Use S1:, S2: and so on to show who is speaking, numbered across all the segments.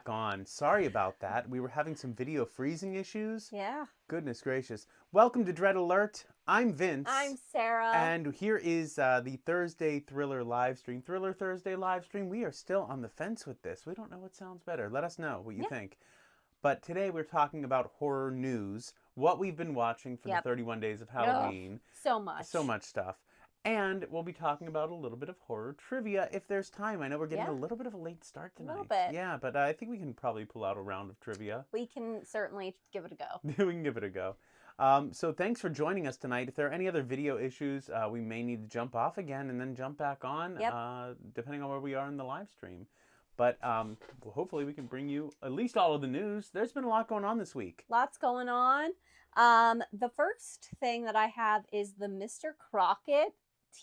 S1: back on. Sorry about that. We were having some video freezing issues.
S2: Yeah.
S1: Goodness gracious. Welcome to Dread Alert. I'm Vince.
S2: I'm Sarah.
S1: And here is the Thursday Thriller live stream. Thriller Thursday live stream. We are still on the fence with this. We don't know what sounds better. Let us know what you think. But today we're talking about horror news, what we've been watching for the 31 days of Halloween.
S2: So much.
S1: So much stuff. And we'll be talking about a little bit of horror trivia if there's time. I know we're getting a little bit of a late start tonight.
S2: A little bit.
S1: Yeah, but I think we can probably pull out a round of trivia.
S2: We can certainly give it a go.
S1: We can give it a go. So thanks for joining us tonight. If there are any other video issues, we may need to jump off again and then jump back on, depending on where we are in the live stream. But hopefully we can bring you at least all of the news. There's been a lot going on this week.
S2: Lots going on. The first thing that I have is the Mr. Crockett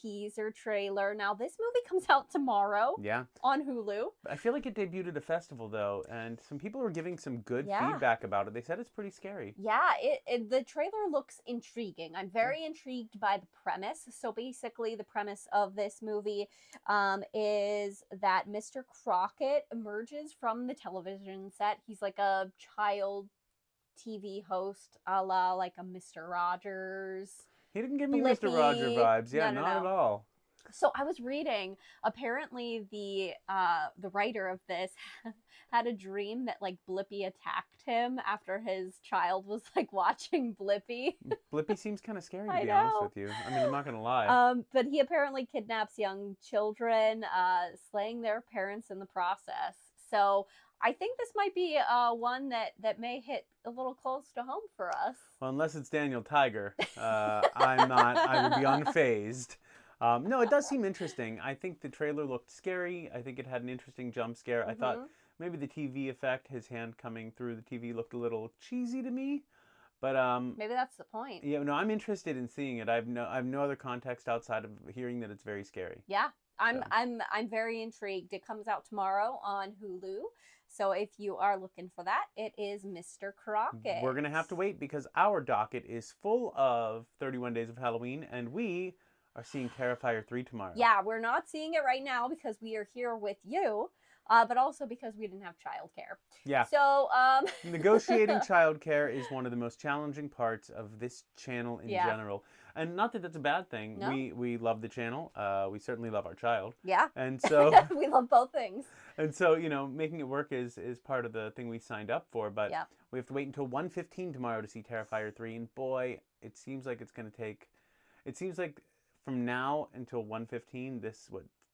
S2: teaser trailer. Now, this movie comes out tomorrow on Hulu.
S1: I feel like it debuted at a festival, though, and some people were giving some good feedback about it. They said it's pretty scary.
S2: Yeah, the trailer looks intriguing. I'm very intrigued by the premise. So basically, the premise of this movie is that Mr. Crockett emerges from the television set. He's like a child TV host, a la like a Mr. Rogers.
S1: He didn't give me Mr. Roger vibes. Yeah,
S2: no.
S1: not at all.
S2: So I was reading, apparently the writer of this had a dream that like Blippi attacked him after his child was like watching Blippi.
S1: Blippi seems kind of scary, to be honest with you. I mean, I'm not going to lie.
S2: But he apparently kidnaps young children, slaying their parents in the process. So I think this might be one that may hit a little close to home for us.
S1: Well, unless it's Daniel Tiger, I'm not. I would be unfazed. No, it does seem interesting. I think the trailer looked scary. I think it had an interesting jump scare. I thought maybe the TV effect, his hand coming through the TV, looked a little cheesy to me. But
S2: maybe that's the point.
S1: Yeah, no, I'm interested in seeing it. I have no other context outside of hearing that it's very scary.
S2: Yeah. I'm very intrigued. It comes out tomorrow on Hulu. So if you are looking for that, it is Mr. Crockett.
S1: We're going to have to wait because our docket is full of 31 Days of Halloween, and we are seeing Terrifier 3 tomorrow.
S2: Yeah, we're not seeing it right now because we are here with you, but also because we didn't have childcare.
S1: Yeah.
S2: So,
S1: negotiating childcare is one of the most challenging parts of this channel in general. And not that that's a bad thing.
S2: No.
S1: We love the channel. We certainly love our child.
S2: Yeah.
S1: And so
S2: we love both things.
S1: And so, you know, making it work is part of the thing we signed up for. But we have to wait until 1:15 tomorrow to see Terrifier 3. And boy, it seems like it's going to take... It seems like from now until 1:15, this,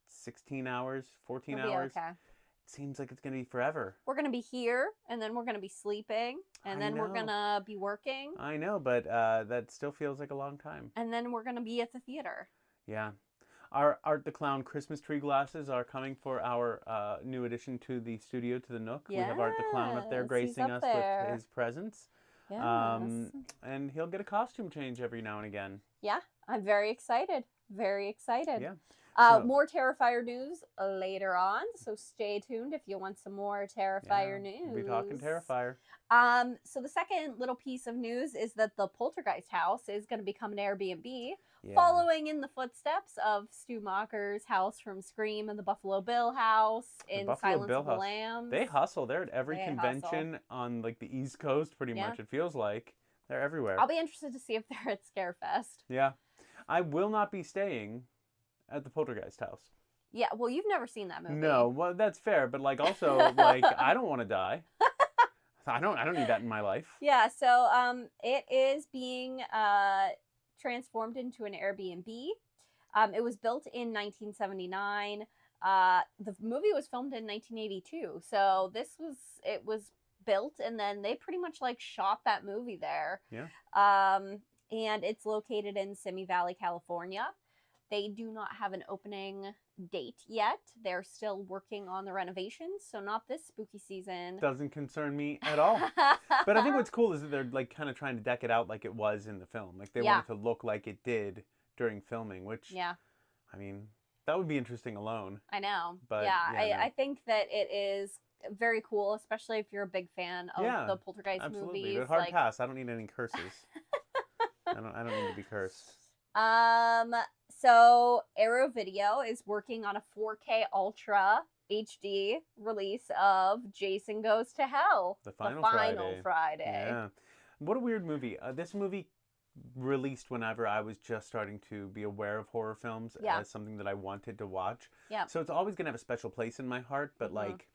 S1: 16 hours, 14 hours?
S2: Okay.
S1: It seems like it's going to be forever.
S2: We're going to be here, and then we're going to be sleeping, and then we're going to be working.
S1: I know, but that still feels like a long time.
S2: And then we're going to be at the theater.
S1: Yeah. Our Art the Clown Christmas tree glasses are coming for our new addition to the studio, to the Nook.
S2: Yes,
S1: we have Art the Clown up there gracing us with his presence.
S2: Yes.
S1: And he'll get a costume change every now and again.
S2: Yeah, I'm very excited. Very excited.
S1: Yeah.
S2: More Terrifier news later on, so stay tuned if you want some more Terrifier news.
S1: We'll be talking Terrifier.
S2: So the second little piece of news is that the Poltergeist house is going to become an Airbnb, following in the footsteps of Stu Macher's house from Scream and the Buffalo Bill house in Silence of the Lambs.
S1: They hustle. They're at every convention on like the East Coast, pretty much. It feels like they're everywhere.
S2: I'll be interested to see if they're at Scarefest.
S1: Yeah, I will not be staying at the Poltergeist house.
S2: Yeah, well, you've never seen that movie.
S1: No, well, that's fair, but like also like I don't want to die. I don't need that in my life.
S2: Yeah, so it is being transformed into an Airbnb. It was built in 1979. The movie was filmed in 1982. So it was built and then they pretty much like shot that movie there.
S1: Yeah.
S2: And it's located in Simi Valley, California. They do not have an opening date yet. They're still working on the renovations, so not this spooky season.
S1: Doesn't concern me at all. But I think what's cool is that they're like kind of trying to deck it out like it was in the film. Like they want it to look like it did during filming, which I mean, that would be interesting alone.
S2: I know.
S1: But
S2: I think that it is very cool, especially if you're a big fan of the Poltergeist movies.
S1: But hard pass. I don't need any curses. I don't need to be cursed.
S2: So Arrow Video is working on a 4K Ultra HD release of Jason Goes to Hell.
S1: The final
S2: Friday.
S1: Yeah. What a weird movie. This movie released whenever I was just starting to be aware of horror films as something that I wanted to watch.
S2: Yeah.
S1: So it's always going to have a special place in my heart, but like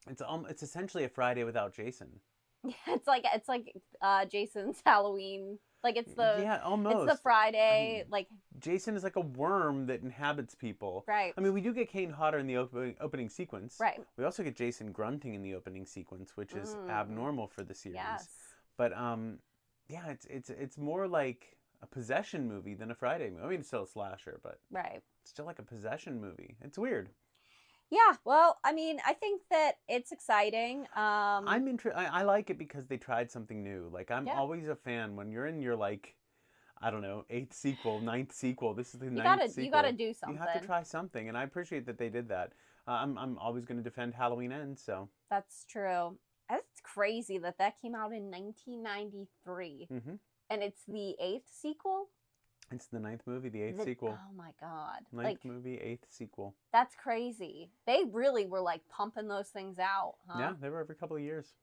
S1: it's essentially a Friday without Jason.
S2: Yeah, it's like Jason's Halloween. Like it's the
S1: almost.
S2: It's the Friday like
S1: Jason is like a worm that inhabits people.
S2: Right.
S1: I mean, we do get Kane Hodder in the opening sequence.
S2: Right.
S1: We also get Jason grunting in the opening sequence, which is abnormal for the series.
S2: Yes.
S1: But yeah, it's more like a possession movie than a Friday movie. I mean, it's still a slasher, but
S2: right.
S1: It's still like a possession movie. It's weird.
S2: Yeah, well, I mean, I think that it's exciting.
S1: I like it because they tried something new. Like, I'm always a fan when you're in your, like, I don't know, 8th sequel, 9th sequel. This is the 9th sequel.
S2: You gotta do something.
S1: You have to try something, and I appreciate that they did that. I'm always going to defend Halloween Ends, so. That's
S2: true. It's crazy that came out in 1993.
S1: Mm-hmm.
S2: And it's the 8th sequel?
S1: It's the 9th movie, the 8th sequel.
S2: Oh my God.
S1: 9th movie, 8th sequel.
S2: That's crazy. They really were like pumping those things out, huh?
S1: Yeah, they were every couple of years.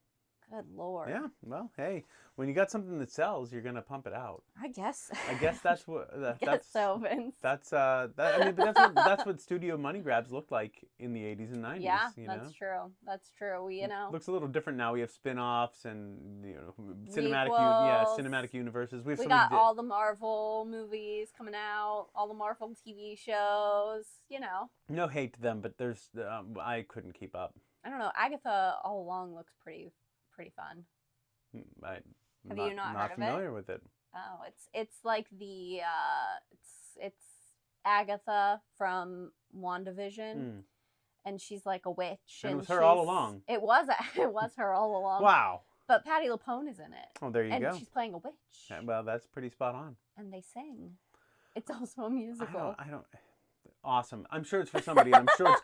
S2: Good Lord.
S1: Yeah, well, hey, when you got something that sells, you're gonna pump it out.
S2: I guess.
S1: I guess that's what. That's
S2: so, Vince.
S1: That's I mean, but that's what studio money grabs looked like in the 80s and 90s.
S2: Yeah,
S1: that's
S2: true. That's true. You know,
S1: looks a little different now. We have spin-offs and cinematic universes. We
S2: got all the Marvel movies coming out, all the Marvel TV shows. You know.
S1: No hate to them, but there's I couldn't keep up.
S2: I don't know. Agatha All Along looks pretty fun.
S1: Have you not heard of it? Not familiar with it.
S2: Oh, it's like the it's Agatha from WandaVision, and she's like a witch.
S1: And it was her all along.
S2: It was her all along.
S1: Wow.
S2: But Patti LuPone is in it.
S1: Oh, there you go.
S2: And she's playing a witch.
S1: Yeah, well, that's pretty spot on.
S2: And they sing. It's also a musical.
S1: I don't. Awesome. I'm sure it's for somebody. I'm sure it's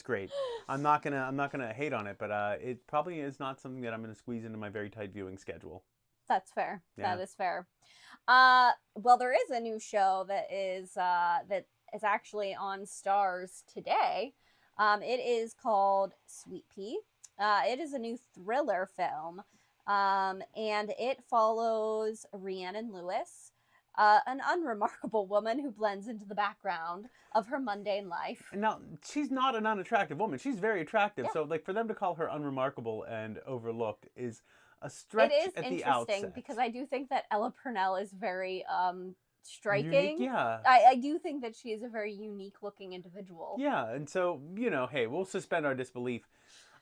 S1: great. I'm not gonna hate on it, but it probably is not something that I'm gonna squeeze into my very tight viewing schedule.
S2: That's fair. Yeah. That is fair. Well, there is a new show that is actually on Stars today. It is called Sweet Pea. It is a new thriller film, and it follows Rhiannon Lewis. An unremarkable woman who blends into the background of her mundane life.
S1: Now, she's not an unattractive woman. She's very attractive. Yeah. So, like, for them to call her unremarkable and overlooked is a stretch at the outset. It is interesting
S2: because I do think that Ella Purnell is very striking.
S1: Unique, yeah.
S2: I do think that she is a very unique-looking individual.
S1: Yeah, and so, you know, hey, we'll suspend our disbelief.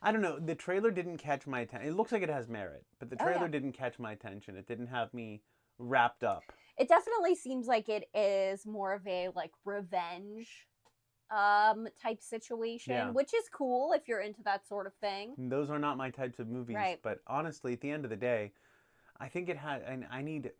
S1: I don't know. The trailer didn't catch my attention. It looks like it has merit, but the trailer didn't catch my attention. It didn't have me wrapped up.
S2: It definitely seems like it is more of a like revenge type situation, which is cool if you're into that sort of thing.
S1: Those are not my types of movies, but honestly, at the end of the day, I think it had, and I need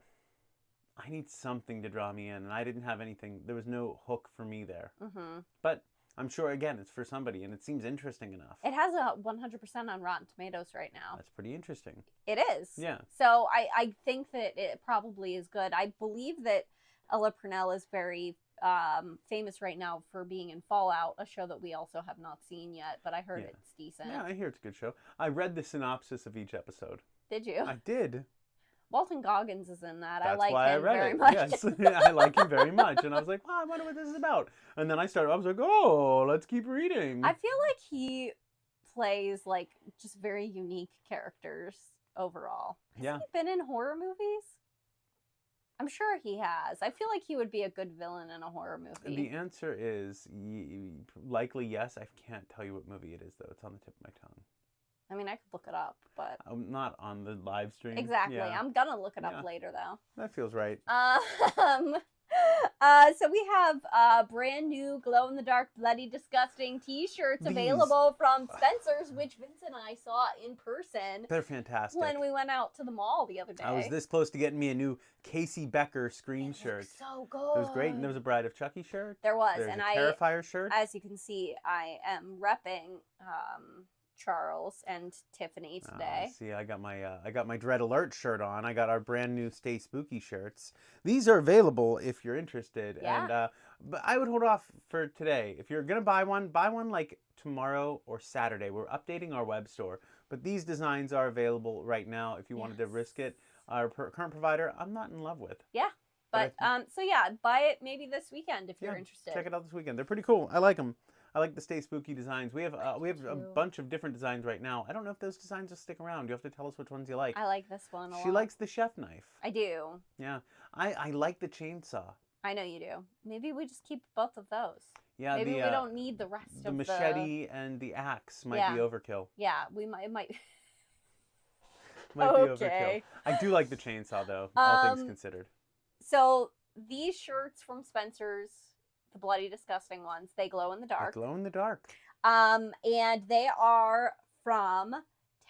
S1: something to draw me in, and I didn't have anything. There was no hook for me there. Mm-hmm. But I'm sure, again, it's for somebody, and it seems interesting enough.
S2: It has a 100% on Rotten Tomatoes right now.
S1: That's pretty interesting.
S2: It is.
S1: Yeah.
S2: So I think that it probably is good. I believe that Ella Purnell is very famous right now for being in Fallout, a show that we also have not seen yet, but I heard it's decent.
S1: Yeah, I hear it's a good show. I read the synopsis of each episode.
S2: Did you?
S1: I did.
S2: Walton Goggins is in that.
S1: That's
S2: I like
S1: why
S2: him
S1: I read
S2: very
S1: it.
S2: much.
S1: Yes, I like him very much. And I was like, well, I wonder what this is about. And then I was like, oh, let's keep reading.
S2: I feel like he plays like just very unique characters overall. Has he been in horror movies? I'm sure he has. I feel like he would be a good villain in a horror movie.
S1: The answer is likely yes. I can't tell you what movie it is, though. It's on the tip of my tongue.
S2: I mean, I could look it up, but...
S1: I'm not on the live stream.
S2: Exactly. Yeah. I'm gonna look it up later, though.
S1: That feels right.
S2: So we have brand new glow-in-the-dark, bloody, disgusting t-shirts available from Spencer's, which Vince and I saw in person.
S1: They're fantastic.
S2: When we went out to the mall the other day.
S1: I was this close to getting me a new Casey Becker Scream shirt.
S2: So good.
S1: It was great. And there was a Bride of Chucky shirt.
S2: There was.
S1: There's a Terrifier shirt.
S2: As you can see, I am repping... Charles and Tiffany today.
S1: See, I got my Dread Alert shirt on. I got our brand new Stay Spooky shirts. These are available if you're interested.
S2: Yeah.
S1: And but I would hold off for today. If you're gonna buy one like tomorrow or Saturday. We're updating our web store, but these designs are available right now if you wanted to risk it. Our current provider, I'm not in love with.
S2: Yeah. But so yeah, buy it maybe this weekend if you're interested.
S1: Check it out this weekend. They're pretty cool. I like them. I like the Stay Spooky designs. We have a bunch of different designs right now. I don't know if those designs will stick around. You have to tell us which ones you like.
S2: I like this one a lot.
S1: She likes the chef knife.
S2: I do.
S1: Yeah. I like the chainsaw.
S2: I know you do. Maybe we just keep both of those.
S1: Yeah,
S2: maybe we don't need the rest of
S1: the machete and the axe might be overkill.
S2: Yeah, we might
S1: might be overkill. I do like the chainsaw though, all things considered.
S2: So these shirts from Spencer's, the Bloody Disgusting ones, they glow in the dark.
S1: They glow in the dark.
S2: And they are from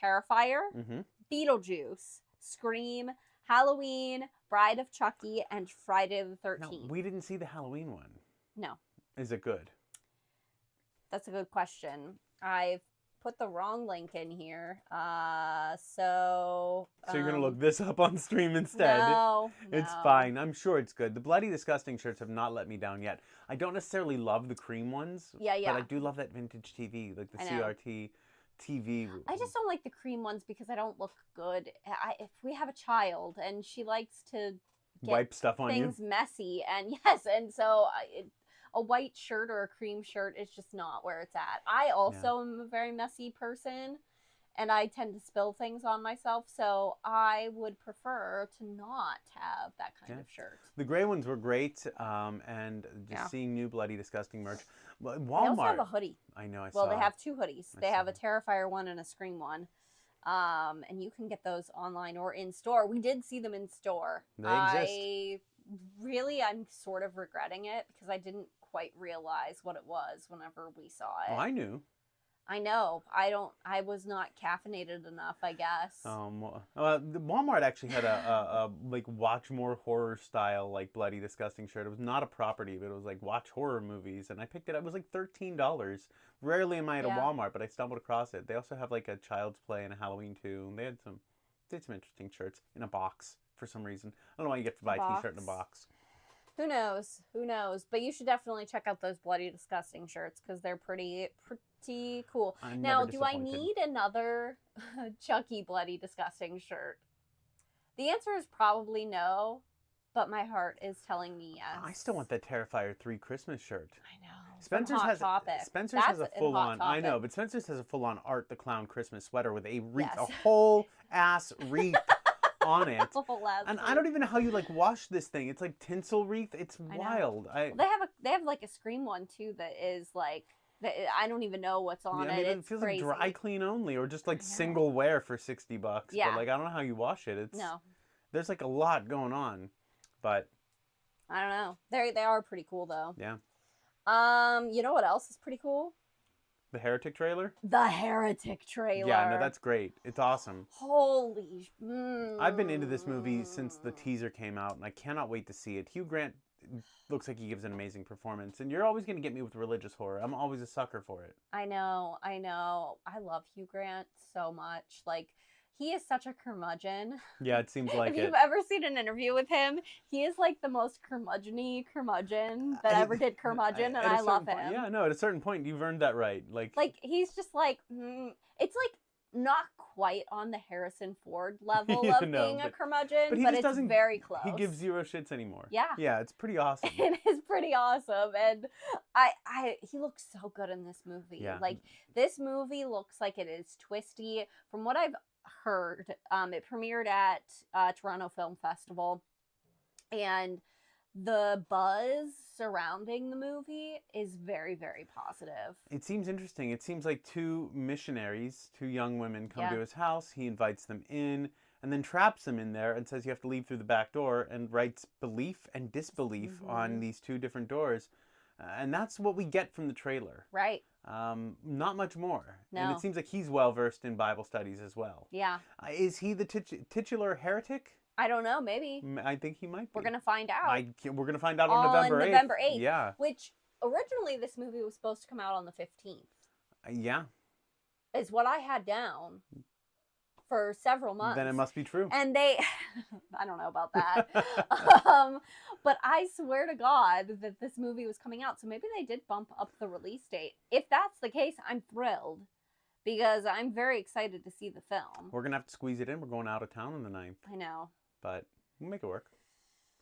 S2: Terrifier, Beetlejuice, Scream, Halloween, Bride of Chucky, and Friday the 13th.
S1: No, we didn't see the Halloween one.
S2: No.
S1: Is it good?
S2: That's a good question. I've put the wrong link in here. So
S1: you're going to look this up on stream instead?
S2: No.
S1: It's fine. I'm sure it's good. The Bloody Disgusting shirts have not let me down yet. I don't necessarily love the cream ones.
S2: Yeah.
S1: But I do love that vintage TV, like the CRT TV.
S2: I just don't like the cream ones because I don't look good. If we have a child and she likes to
S1: wipe stuff on
S2: things messy, and and so a white shirt or a cream shirt is just not where it's at. I also am a very messy person, and I tend to spill things on myself, so I would prefer to not have that kind of shirt.
S1: The gray ones were great, and just seeing new Bloody Disgusting merch. Walmart.
S2: They also have a hoodie.
S1: I know,
S2: Well, they have two hoodies. They have a Terrifier one and a Scream one. And you can get those online or in store. We did see them in store.
S1: They exist.
S2: I'm sort of regretting it because I didn't quite realize what it was whenever we saw it.
S1: Oh, I knew.
S2: I know. I was not caffeinated enough, I guess.
S1: Walmart actually had a like watch more horror style like Bloody Disgusting shirt. It was not a property, but it was like watch horror movies, and I picked it up. It was like $13. Rarely am I at a Walmart, but I stumbled across it. They also have like a Child's Play and a Halloween 2. And they had some interesting shirts in a box for some reason. I don't know why you get to buy a t-shirt in a box.
S2: Who knows? Who knows? But you should definitely check out those Bloody Disgusting shirts because they're pretty cool. Now, do I need another Chucky Bloody Disgusting shirt? The answer is probably no, but my heart is telling me yes.
S1: I still want that Terrifier 3 Christmas shirt.
S2: I know.
S1: Spencer's has a full-on. I know, but Spencer's has a full-on Art the Clown Christmas sweater with a wreath, a whole ass wreath on it. And I don't even know how you like wash this thing. It's like tinsel wreath. It's wild.
S2: They have like a Scream one too that is like I don't even know what's on it.
S1: It feels
S2: crazy.
S1: like dry clean only, or just like single wear for $60.
S2: Yeah.
S1: But like I don't know how you wash it. There's like a lot going on, but
S2: I don't know. They are pretty cool though.
S1: Yeah.
S2: You know what else is pretty cool?
S1: The Heretic trailer?
S2: The Heretic trailer.
S1: Yeah, no, that's great. It's awesome.
S2: Holy.
S1: I've been into this movie since the teaser came out, and I cannot wait to see it. Hugh Grant looks like he gives an amazing performance, and you're always going to get me with religious horror. I'm always a sucker for it.
S2: I know. I love Hugh Grant so much. Like, he is such a curmudgeon.
S1: Yeah, it seems like
S2: if you've ever seen an interview with him, he is like the most curmudgeon-y curmudgeon that ever did curmudgeon, and I love him.
S1: Yeah, no, at a certain point, you've earned that right. Like
S2: he's just like, it's like not quite on the Harrison Ford level of being a curmudgeon, but it's very close.
S1: He gives zero shits anymore.
S2: Yeah.
S1: Yeah, it's pretty awesome.
S2: It is pretty awesome, and he looks so good in this movie.
S1: Yeah.
S2: Like, this movie looks like it is twisty. From what I've heard, it premiered at Toronto Film Festival, and the buzz surrounding the movie is very, very positive.
S1: It seems interesting. It seems like two young women come to his house. He invites them in and then traps them in there and says you have to leave through the back door, and writes belief and disbelief on these two different doors. And that's what we get from the trailer.
S2: Right.
S1: Not much more.
S2: No.
S1: And it seems like he's well-versed in Bible studies as well.
S2: Yeah.
S1: Is he the titular heretic?
S2: I don't know. Maybe.
S1: I think he might be.
S2: We're going to find out.
S1: We're going to find out on November 8th. Yeah.
S2: Which, originally, this movie was supposed to come out on the 15th.
S1: Yeah.
S2: Is what I had down. for several months.
S1: Then it must be true.
S2: And they, I don't know about that. But I swear to God that this movie was coming out. So maybe they did bump up the release date. If that's the case, I'm thrilled. Because I'm very excited to see the film.
S1: We're going to have to squeeze it in. We're going out of town on the 9th.
S2: I know.
S1: But we'll make it work.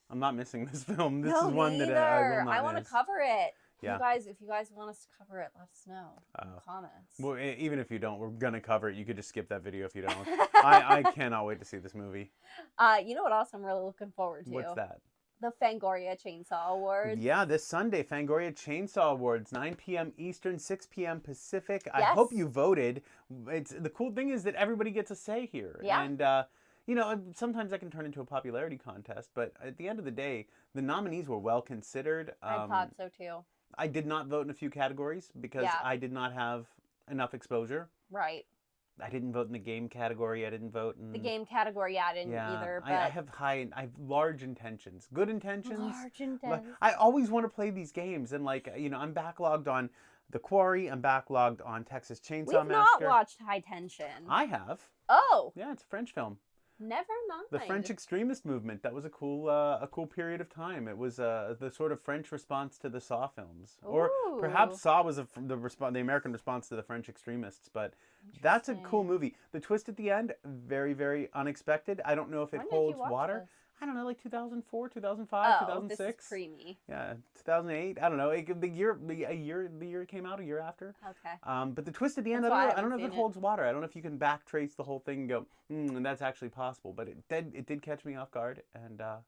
S1: I'm not missing this film. This
S2: No,
S1: is one
S2: me
S1: that I will
S2: either.
S1: not
S2: I want to
S1: miss.
S2: cover it.
S1: Yeah.
S2: If you guys want us to cover it, let us know in the comments.
S1: Well, even if you don't, we're going to cover it. You could just skip that video if you don't. I cannot wait to see this movie.
S2: You know what else I'm really looking forward to?
S1: What's that?
S2: The Fangoria Chainsaw Awards.
S1: Yeah, this Sunday, Fangoria Chainsaw Awards, 9 p.m. Eastern, 6 p.m. Pacific.
S2: Yes.
S1: I hope you voted. The cool thing is that everybody gets a say here.
S2: Yeah.
S1: And, you know, sometimes that can turn into a popularity contest, but at the end of the day, the nominees were well considered.
S2: I thought so too.
S1: I did not vote in a few categories because I did not have enough exposure.
S2: Right.
S1: I didn't vote in the game category. I didn't vote in
S2: the game category. I didn't either. But
S1: I have large intentions, good intentions.
S2: Large intentions.
S1: I always want to play these games, and like you know, I'm backlogged on The Quarry. I'm backlogged on Texas Chainsaw Massacre.
S2: We've not watched High Tension.
S1: I have.
S2: Oh.
S1: Yeah, it's a French film.
S2: Never mind.
S1: The French extremist movement. That was a cool period of time. It was the sort of French response to the Saw films, or perhaps Saw was the American response to the French extremists. But that's a cool movie. The twist at the end, very, very unexpected. I don't know if it holds water. This? I don't know, like 2004, 2005, 2006.
S2: This is pre-me.
S1: Yeah, 2008. I don't know. The year it came out, a year after.
S2: Okay.
S1: But the twist at the end, I don't know if it holds water. I don't know if you can backtrace the whole thing and go, and that's actually possible. But it did catch me off guard, and it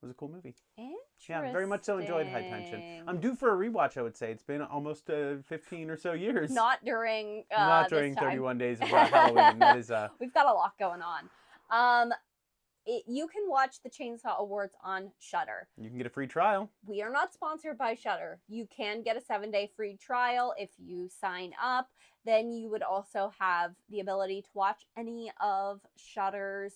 S1: was a cool movie.
S2: Interesting.
S1: Yeah, very much so enjoyed High Tension. I'm due for a rewatch, I would say. It's been almost 15 or so years.
S2: Not during
S1: 31 days of Halloween. That is
S2: We've got a lot going on. You can watch the Chainsaw Awards on Shudder.
S1: You can get a free trial.
S2: We are not sponsored by Shudder. You can get a 7-day free trial if you sign up. Then you would also have the ability to watch any of Shudder's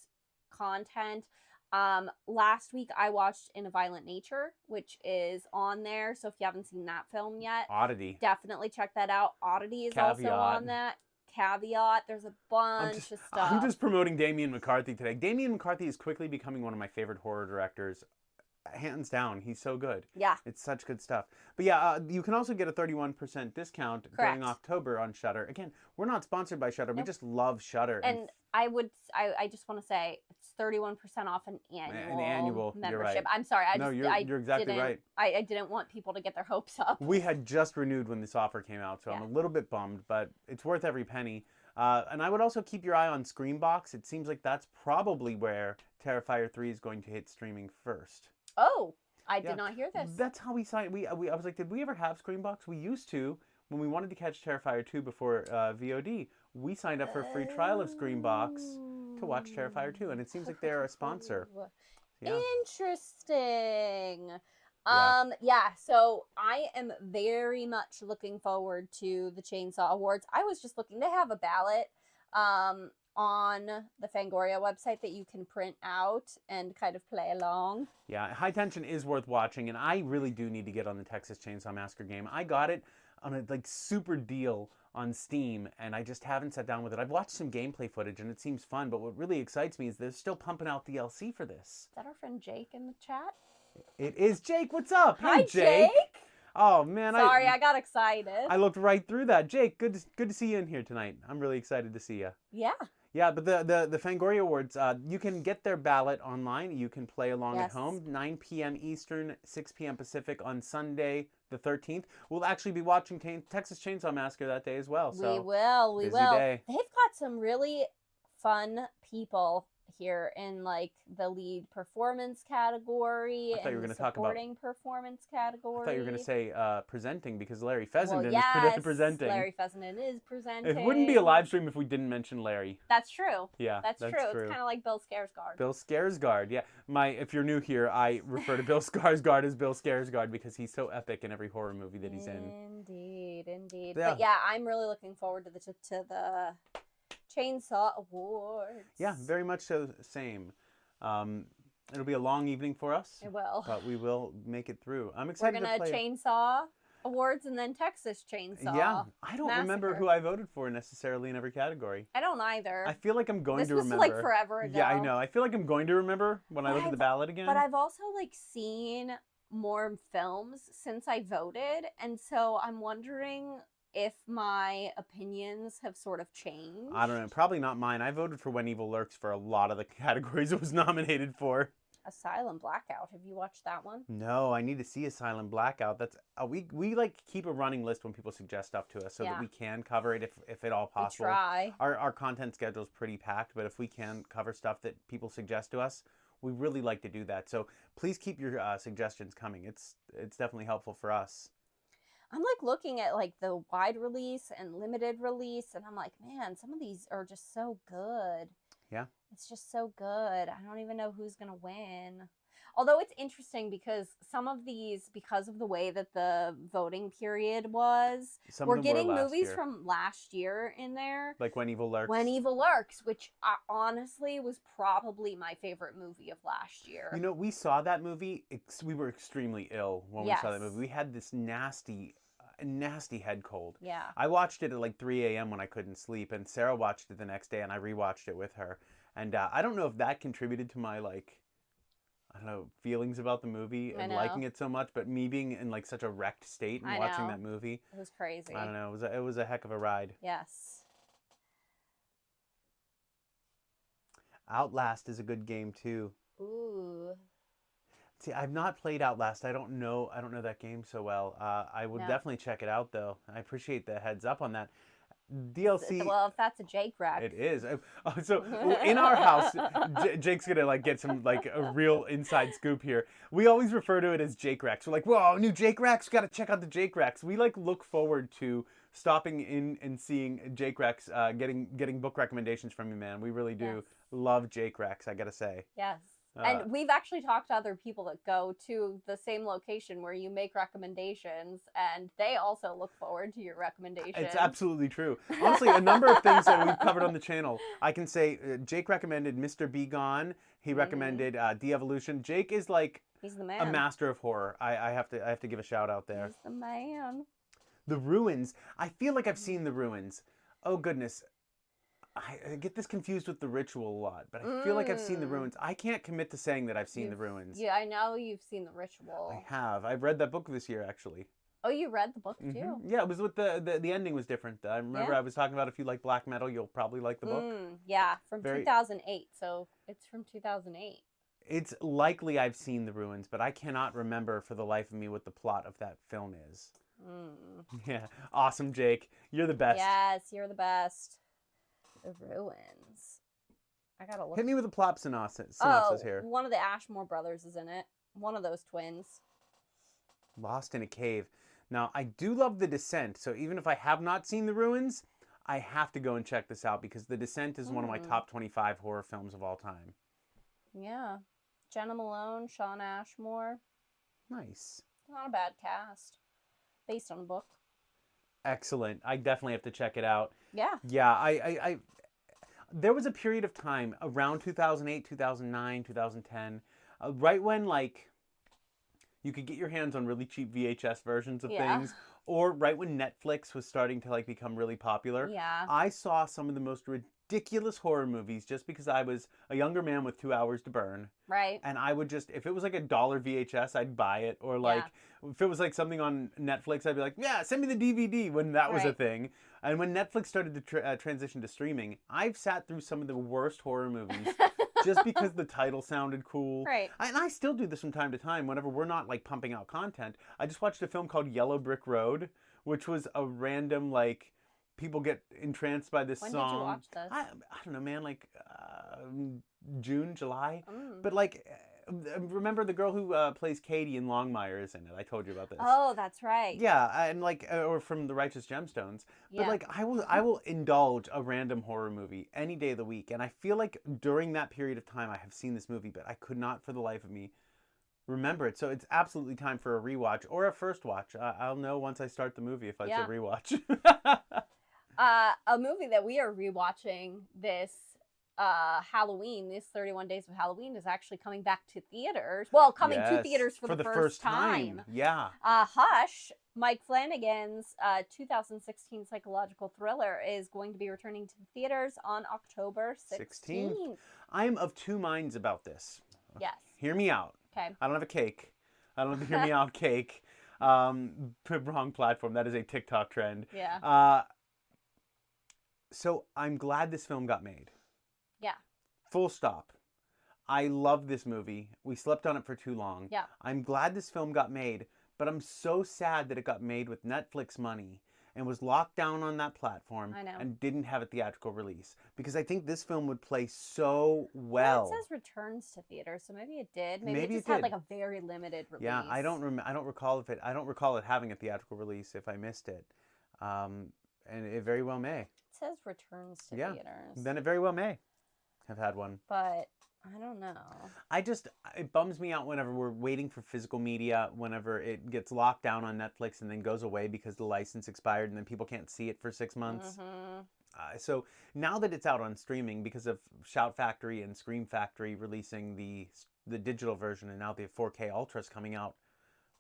S2: content. Last week I watched In a Violent Nature, which is on there. So if you haven't seen that film yet,
S1: Oddity.
S2: Definitely check that out. Oddity is also on that. Caveat. There's a bunch of stuff.
S1: I'm just promoting Damien McCarthy today. Damien McCarthy is quickly becoming one of my favorite horror directors. Hands down, he's so good.
S2: Yeah.
S1: It's such good stuff. But yeah, you can also get a 31% discount during October on Shudder. Again, we're not sponsored by Shudder. Nope. We just love Shudder.
S2: And I just want to say it's 31% off an annual membership.
S1: You're right.
S2: I'm sorry.
S1: You're exactly right.
S2: I didn't want people to get their hopes up.
S1: We had just renewed when this offer came out, so I'm a little bit bummed, but it's worth every penny. And I would also keep your eye on Screambox. It seems like that's probably where Terrifier 3 is going to hit streaming first.
S2: Oh, I did not hear this.
S1: That's how we signed. I was like, did we ever have Screambox? We used to. When we wanted to catch Terrifier 2 before VOD, we signed up for a free trial of Screambox to watch Terrifier 2, and it seems like they're a sponsor.
S2: Yeah. Interesting. So I am very much looking forward to the Chainsaw Awards. I was just looking, they have a ballot on the Fangoria website that you can print out and kind of play along.
S1: Yeah, High Tension is worth watching, and I really do need to get on the Texas Chainsaw Massacre game. I got it on a super deal on Steam, and I just haven't sat down with it. I've watched some gameplay footage, and it seems fun, but what really excites me is they're still pumping out DLC for this.
S2: Is that our friend Jake in the chat?
S1: It is Jake. What's up?
S2: Hi,
S1: Hey, Jake. Oh, man.
S2: Sorry, I got excited.
S1: I looked right through that. Jake, good to see you in here tonight. I'm really excited to see you.
S2: Yeah.
S1: Yeah, but the Fangoria Awards, you can get their ballot online. You can play along at home, 9 p.m. Eastern, 6 p.m. Pacific on Sunday, the 13th. We'll actually be watching Texas Chainsaw Massacre that day as well. So
S2: we will.
S1: Busy day.
S2: They've got some really fun people here in like the lead performance category and the supporting performance category.
S1: I thought you were going to say presenting, because Larry Fessenden is presenting.
S2: Larry Fessenden is presenting.
S1: It wouldn't be a live stream if we didn't mention Larry.
S2: That's true.
S1: Yeah,
S2: that's true. It's kind of like Bill Skarsgård.
S1: Bill Skarsgård, yeah. If you're new here, I refer to Bill Skarsgård as Bill Skarsgård because he's so epic in every horror movie that he's in.
S2: Indeed. Yeah. But yeah, I'm really looking forward to the Chainsaw Awards.
S1: Yeah, very much so. Same. It'll be a long evening for us.
S2: It will.
S1: But we will make it through. I'm excited.
S2: We're gonna chainsaw Awards and then Texas Chainsaw.
S1: Yeah, I don't remember
S2: Massacre.
S1: who I voted for necessarily in every category.
S2: I don't either.
S1: I feel like I'm going
S2: This
S1: to
S2: was
S1: remember.
S2: like forever ago.
S1: Yeah, I know. I feel like I'm going to remember when I
S2: But
S1: look at the ballot again.
S2: But I've also like seen more films since I voted, and so I'm wondering if my opinions have sort of changed.
S1: I don't know. Probably not mine. I voted for When Evil Lurks for a lot of the categories it was nominated for.
S2: Asylum Blackout. Have you watched that one?
S1: No, I need to see Asylum Blackout. That's we like keep a running list when people suggest stuff to us so that we can cover it if at all possible.
S2: We try.
S1: Our content schedule is pretty packed, but if we can cover stuff that people suggest to us, we really like to do that. So please keep your suggestions coming. It's definitely helpful for us.
S2: I'm like looking at like the wide release and limited release, and I'm like, man, some of these are just so good.
S1: Yeah.
S2: It's just so good. I don't even know who's going to win. Although it's interesting because some of these, because of the way that the voting period was, we're getting movies from last year in there.
S1: Like When Evil Lurks.
S2: When Evil Lurks, which honestly was probably my favorite movie of last year.
S1: You know, we saw that movie. We were extremely ill when we saw that movie. We had this nasty head cold.
S2: Yeah.
S1: I watched it at like 3 a.m. when I couldn't sleep, and Sarah watched it the next day, and I rewatched it with her. And I don't know if that contributed to my, like, I don't know, feelings about the movie and liking it so much, but me being in like such a wrecked state and watching that movie.
S2: It was crazy.
S1: I don't know. It was a heck of a ride.
S2: Yes.
S1: Outlast is a good game too.
S2: Ooh.
S1: See, I've not played Outlast. I don't know that game so well. I would definitely check it out though. I appreciate the heads up on that. DLC.
S2: Well, if that's a Jake rack.
S1: It is. So in our house, Jake's gonna like get some like a real inside scoop here. We always refer to it as Jake Racks. We're like, whoa, new Jake Racks. We gotta check out the Jake Racks. We like look forward to stopping in and seeing Jake Racks, getting book recommendations from you, man. We really do love Jake Racks. I gotta say.
S2: Yes. And we've actually talked to other people that go to the same location where you make recommendations, and they also look forward to your recommendations.
S1: It's absolutely true. Honestly, a number of things that we've covered on the channel. I can say Jake recommended Mr. Be Gone. He recommended De-Evolution. Jake is like
S2: he's the man.
S1: A master of horror. I have to give a shout out there.
S2: He's the man.
S1: The Ruins. I feel like I've seen The Ruins. Oh goodness. I get this confused with The Ritual a lot, but I feel like I've seen The Ruins. I can't commit to saying that I've seen The Ruins.
S2: Yeah, I know you've seen The Ritual.
S1: I have. I've read that book this year, actually.
S2: Oh, you read the book too?
S1: Yeah, it was with the ending was different. I remember I was talking about if you like black metal, you'll probably like the book.
S2: Yeah, from 2008. So it's from 2008.
S1: It's likely I've seen The Ruins, but I cannot remember for the life of me what the plot of that film is. Yeah, awesome, Jake. You're the best.
S2: Yes, you're the best. The Ruins. I gotta look.
S1: Hit me with a plot synopsis here.
S2: One of the Ashmore brothers is in it. One of those twins.
S1: Lost in a cave. Now, I do love The Descent, so even if I have not seen The Ruins, I have to go and check this out because The Descent is one of my top 25 horror films of all time.
S2: Yeah. Jenna Malone, Sean Ashmore.
S1: Nice.
S2: Not a bad cast. Based on a book.
S1: Excellent. I definitely have to check it out.
S2: Yeah.
S1: Yeah, I there was a period of time around 2008, 2009, 2010, right when like you could get your hands on really cheap VHS versions of things, or right when Netflix was starting to like become really popular.
S2: Yeah.
S1: I saw some of the most ridiculous horror movies just because I was a younger man with 2 hours to burn.
S2: Right.
S1: And I would just, if it was like $1 VHS, I'd buy it. Or like, if it was like something on Netflix, I'd be like, yeah, send me the DVD when that was a thing. And when Netflix started to transition to streaming, I've sat through some of the worst horror movies just because the title sounded cool.
S2: Right.
S1: And I still do this from time to time whenever we're not like pumping out content. I just watched a film called Yellow Brick Road, which was a random like, people get entranced by this song.
S2: When did you watch this?
S1: I don't know, man, like June, July. But like, remember the girl who plays Katie in Longmire is in it. I told you about this.
S2: Oh, that's right.
S1: Yeah, and like, or from The Righteous Gemstones. But like, I will indulge a random horror movie any day of the week. And I feel like during that period of time, I have seen this movie, but I could not for the life of me remember it. So it's absolutely time for a rewatch or a first watch. I'll know once I start the movie if it's a rewatch.
S2: A movie that we are rewatching this Halloween, this 31 Days of Halloween is actually coming back to theaters. Well, coming to
S1: Yes,
S2: theaters for the first time.
S1: Yeah.
S2: Hush, Mike Flanagan's 2016 psychological thriller, is going to be returning to the theaters on October 16th.
S1: I am of two minds about this.
S2: Yes.
S1: Hear me out.
S2: Okay.
S1: I don't have a cake. I don't have the hear me out cake. Wrong platform. That is a TikTok trend.
S2: Yeah.
S1: So I'm glad this film got made.
S2: Yeah.
S1: Full stop. I love this movie. We slept on it for too long.
S2: Yeah.
S1: I'm glad this film got made, but I'm so sad that it got made with Netflix money and was locked down on that platform and didn't have a theatrical release. Because I think this film would play so well.
S2: It says returns to theaters, so maybe it did. Maybe it just had like a very limited release.
S1: Yeah, I don't recall it having a theatrical release if I missed it. And it very well may.
S2: It says returns to theaters.
S1: Then it very well may have had one.
S2: But I don't know.
S1: It bums me out whenever we're waiting for physical media, whenever it gets locked down on Netflix and then goes away because the license expired and then people can't see it for 6 months. Mm-hmm. So now that it's out on streaming because of Shout Factory and Scream Factory releasing the digital version, and now the 4K Ultra's coming out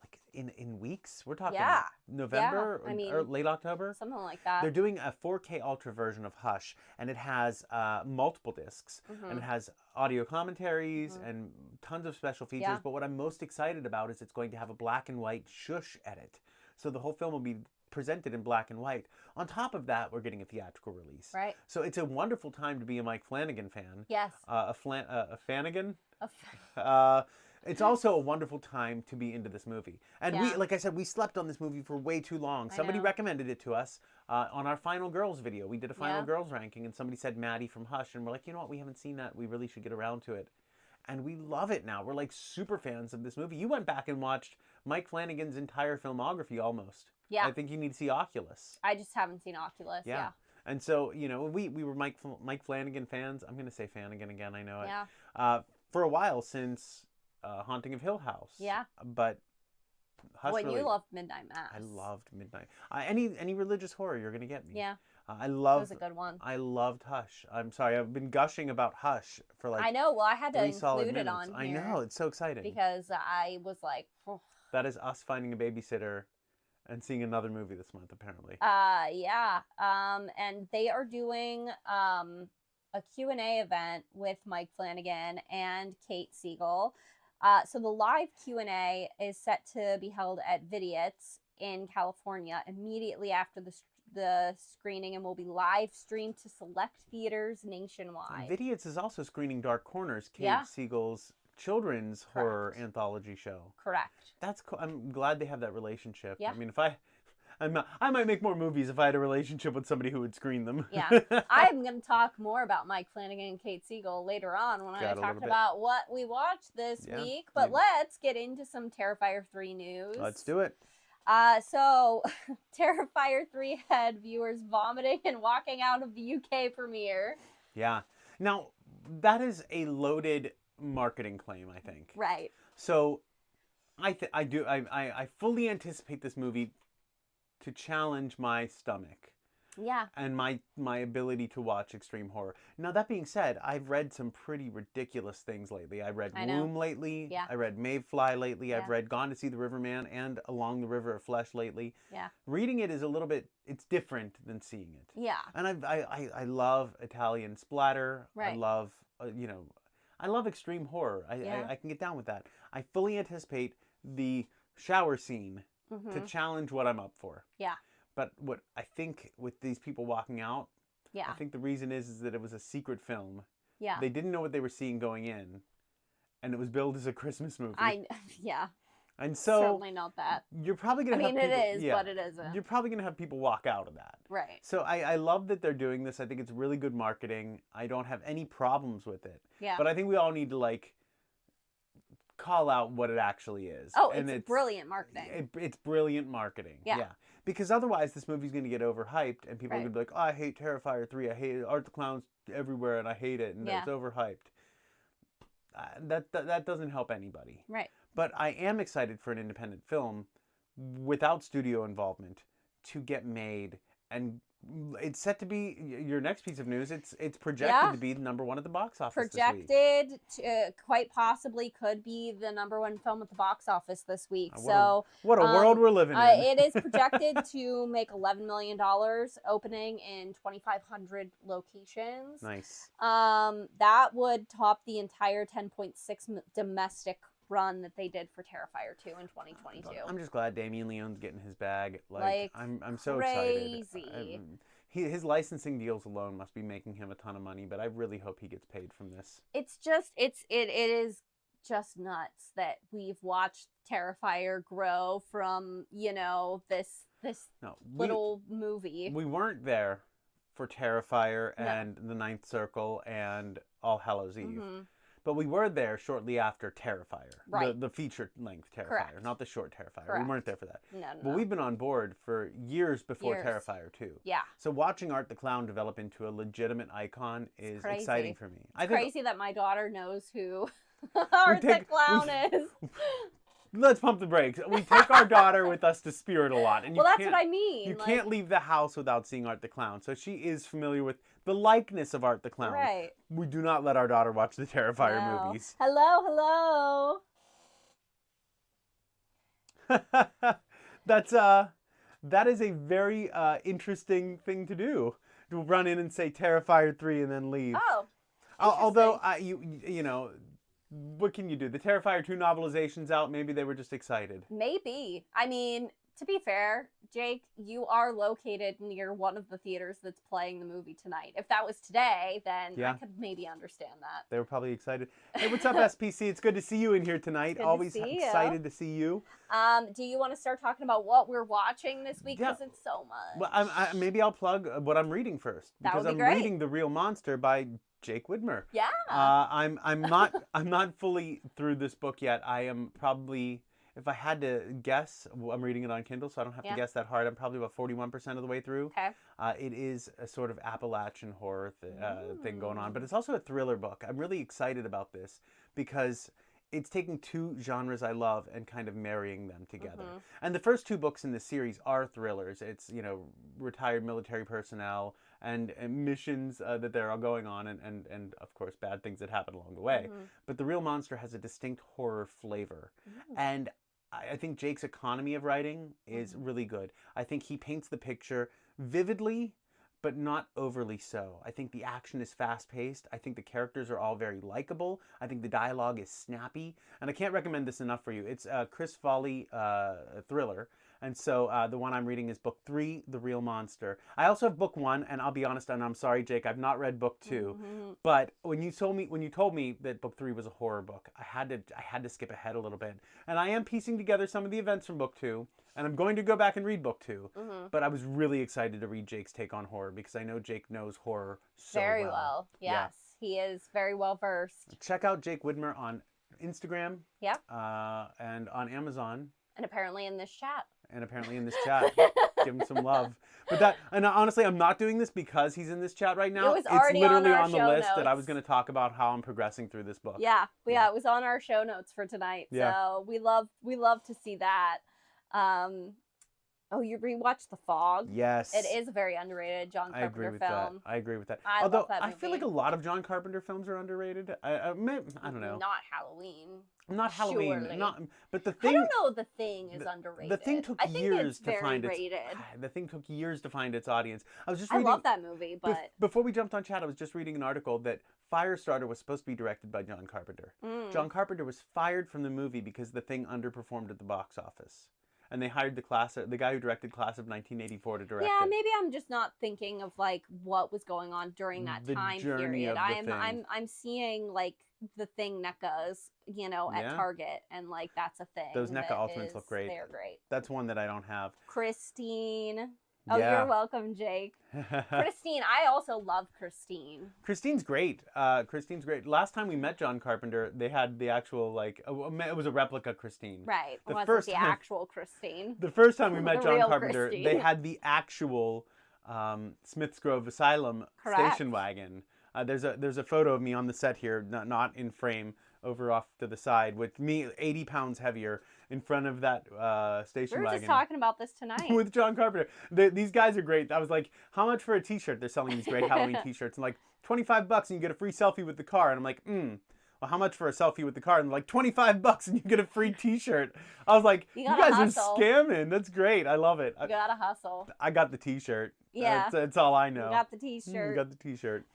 S1: like in weeks. We're talking November or late October,
S2: something like that.
S1: They're doing a 4K Ultra version of Hush, and it has multiple discs, and it has audio commentaries and tons of special features.
S2: Yeah.
S1: But what I'm most excited about is it's going to have a black and white shush edit, so the whole film will be presented in black and white. On top of that, we're getting a theatrical release.
S2: Right.
S1: So it's a wonderful time to be a Mike Flanagan fan.
S2: Yes.
S1: A Flanagan. It's also a wonderful time to be into this movie. And we, like I said, we slept on this movie for way too long. Somebody recommended it to us on our Final Girls video. We did a Final Girls ranking, and somebody said Maddie from Hush, and we're like, you know what, we haven't seen that. We really should get around to it. And we love it now. We're like super fans of this movie. You went back and watched Mike Flanagan's entire filmography almost.
S2: Yeah.
S1: I think you need to see Oculus.
S2: I just haven't seen Oculus. Yeah.
S1: And so, you know, we were Mike Flanagan fans. I'm going to say Flanagan again. I know it.
S2: Yeah.
S1: For a while since Haunting of Hill House.
S2: Yeah.
S1: But Hush
S2: you loved Midnight Mass.
S1: I loved Midnight. Any religious horror, you're going to get me.
S2: Yeah.
S1: I love.
S2: It was a good one.
S1: I loved Hush. I'm sorry, I've been gushing about Hush for like.
S2: I know. Well, I had to
S1: 3 solid
S2: include it
S1: minutes.
S2: on here.
S1: I know, it's so exciting.
S2: Because I was like. Oh.
S1: That is us finding a babysitter, and seeing another movie this month, apparently.
S2: Yeah. And they are doing a Q&A event with Mike Flanagan and Kate Siegel. So the live Q&A is set to be held at Vidiot's in California immediately after the screening, and will be live streamed to select theaters nationwide.
S1: Vidiot's is also screening Dark Corners, Kate Siegel's children's horror anthology show.
S2: Correct.
S1: That's cool. I'm glad they have that relationship.
S2: Yeah.
S1: I mean, I might make more movies if I had a relationship with somebody who would screen them.
S2: Yeah. I'm going to talk more about Mike Flanagan and Kate Siegel later on when I talk about what we watched this week. But let's get into some Terrifier 3 news.
S1: Let's do it.
S2: So, Terrifier 3 had viewers vomiting and walking out of the UK premiere.
S1: Yeah. Now, that is a loaded marketing claim, I think.
S2: Right.
S1: So, I fully anticipate this movie to challenge my stomach.
S2: Yeah.
S1: And my ability to watch extreme horror. Now, that being said, I've read some pretty ridiculous things lately. I read Womb lately.
S2: Yeah.
S1: I read Mayfly lately.
S2: Yeah.
S1: I've read Gone to See the Riverman and Along the River of Flesh lately.
S2: Yeah.
S1: Reading it is a little bit, it's different than seeing it.
S2: Yeah.
S1: And I love Italian splatter.
S2: Right.
S1: I love, I love extreme horror. I can get down with that. I fully anticipate the shower scene to challenge what I'm up for.
S2: Yeah.
S1: But what I think with these people walking out, I think the reason is that it was a secret film.
S2: Yeah.
S1: They didn't know what they were seeing going in, and it was billed as a Christmas movie.
S2: Yeah.
S1: And so
S2: certainly not that.
S1: You're probably gonna.
S2: It is, but it isn't.
S1: You're probably gonna have people walk out of that.
S2: Right.
S1: So I love that they're doing this. I think it's really good marketing. I don't have any problems with it.
S2: Yeah.
S1: But I think we all need to call out what it actually is.
S2: Oh, it's brilliant marketing.
S1: It's brilliant marketing.
S2: Yeah.
S1: Because otherwise this movie's going to get overhyped and people are going to be like, oh, I hate Terrifier 3. I hate it. Art the Clown's everywhere and I hate it. And it's overhyped. That doesn't help anybody.
S2: Right.
S1: But I am excited for an independent film without studio involvement to get made and It's set to be your next piece of news. It's projected to be the #1 at the box office this week.
S2: Projected to quite possibly could be the #1 film at the box office this week.
S1: What a world we're living in.
S2: It is projected to make $11 million, opening in 2,500 locations.
S1: Nice.
S2: That would top the entire 10.6 domestic run that they did for Terrifier 2 in 2022.
S1: I'm just glad Damien Leone's getting his bag. I'm so excited. His licensing deals alone must be making him a ton of money, but I really hope he gets paid from this.
S2: It is just nuts that we've watched Terrifier grow from, this little movie.
S1: We weren't there for Terrifier and The Ninth Circle and All Hallows Eve. Mm-hmm. But we were there shortly after Terrifier,
S2: right.
S1: the feature-length Terrifier,
S2: Correct.
S1: Not the short Terrifier.
S2: Correct.
S1: We weren't there for that.
S2: No.
S1: But we've been on board for years before Terrifier 2.
S2: Yeah.
S1: So watching Art the Clown develop into a legitimate icon is exciting for me.
S2: It's crazy that my daughter knows who Art the Clown is.
S1: Let's pump the brakes. We take our daughter with us to Spirit a lot. And
S2: that's what I mean.
S1: You can't leave the house without seeing Art the Clown. So she is familiar with the likeness of Art the Clown.
S2: Right.
S1: We do not let our daughter watch the Terrifier movies.
S2: Hello.
S1: That is a very interesting thing to do. To run in and say Terrifier 3 and then leave.
S2: Oh.
S1: Although you know, what can you do? The Terrifier 2 novelization's out. Maybe they were just excited.
S2: Maybe. I mean, to be fair, Jake, you are located near one of the theaters that's playing the movie tonight. If that was today, then I could maybe understand that.
S1: They were probably excited. Hey, what's up, SPC? It's good to see you in here tonight. Always excited to see you.
S2: Do you want to start talking about what we're watching this week? Because it's so much.
S1: Well, maybe I'll plug what I'm reading first.
S2: That would be
S1: I'm
S2: great.
S1: reading The Real Monster by Jake Widmer.
S2: Yeah.
S1: I'm not fully through this book yet. I am probably, if I had to guess, I'm reading it on Kindle, so I don't have to guess that hard. I'm probably about 41% of the way through.
S2: Okay.
S1: It is a sort of Appalachian horror thing going on, but it's also a thriller book. I'm really excited about this because it's taking two genres I love and kind of marrying them together. Mm-hmm. And the first two books in the series are thrillers. It's, retired military personnel and missions that they're all going on and of course bad things that happen along the way. Mm-hmm. But The Real Monster has a distinct horror flavor. Mm-hmm. And I think Jake's economy of writing is really good. I think he paints the picture vividly, but not overly so. I think the action is fast-paced. I think the characters are all very likable. I think the dialogue is snappy. And I can't recommend this enough for you. It's a Chris Foley thriller. And so the one I'm reading is book 3, The Real Monster. I also have book 1, and I'll be honest, and I'm sorry, Jake, I've not read book 2. Mm-hmm. But when you told me that book 3 was a horror book, I had to skip ahead a little bit. And I am piecing together some of the events from book 2, and I'm going to go back and read book 2. Mm-hmm. But I was really excited to read Jake's take on horror because I know Jake knows horror so
S2: very well. Yes, yeah. He is very well versed.
S1: Check out Jake Widmer on Instagram.
S2: Yep.
S1: And on Amazon.
S2: And apparently in this chat.
S1: Give him some love. And honestly, I'm not doing this because he's in this chat right now.
S2: It's literally
S1: on the list
S2: notes.
S1: that I was going to talk about how I'm progressing through this book.
S2: Yeah, it was on our show notes for tonight. Yeah. So we love to see that. You rewatched The Fog?
S1: Yes.
S2: It is a very underrated John Carpenter film.
S1: I agree with that.
S2: Although love that movie.
S1: I feel like a lot of John Carpenter films are underrated. I don't know.
S2: Not Halloween.
S1: Not Halloween.
S2: Surely.
S1: But The Thing.
S2: I don't know. The Thing is underrated.
S1: The Thing took years to find
S2: rated.
S1: The Thing took years to find its audience.
S2: I love that movie, but
S1: before we jumped on chat, I was just reading an article that Firestarter was supposed to be directed by John Carpenter. John Carpenter was fired from the movie because The Thing underperformed at the box office. And they hired the guy who directed Class of 1984 to direct it.
S2: Yeah, maybe I'm just not thinking of what was going on during that time period. I'm seeing the Thing NECAs, at Target, and that's a thing.
S1: Those NECA Ultimates look great.
S2: They're great.
S1: That's one that I don't have.
S2: Christine. Oh, you're welcome, Jake. Christine. I also love Christine.
S1: Christine's great. Last time we met John Carpenter, they had the actual, it was a replica Christine.
S2: Right. It wasn't the actual Christine.
S1: The first time we met John Carpenter,
S2: Christine.
S1: they had the actual Smiths Grove Asylum station wagon. There's a photo of me on the set here, not in frame, over off to the side, with me 80 pounds heavier in front of that
S2: We
S1: station
S2: were
S1: wagon.
S2: just talking about this tonight.
S1: With John Carpenter. These guys are great. I was like, how much for a t-shirt? They're selling these great Halloween t-shirts. And like, $25 and you get a free selfie with the car. And I'm like, well, how much for a selfie with the car? And they're like, $25 and you get a free t-shirt. I was like, you guys
S2: hustle.
S1: are scamming. That's great. I love it.
S2: You gotta hustle.
S1: I got the t-shirt.
S2: Yeah.
S1: That's all I know.
S2: You got the t-shirt.
S1: You got the t-shirt.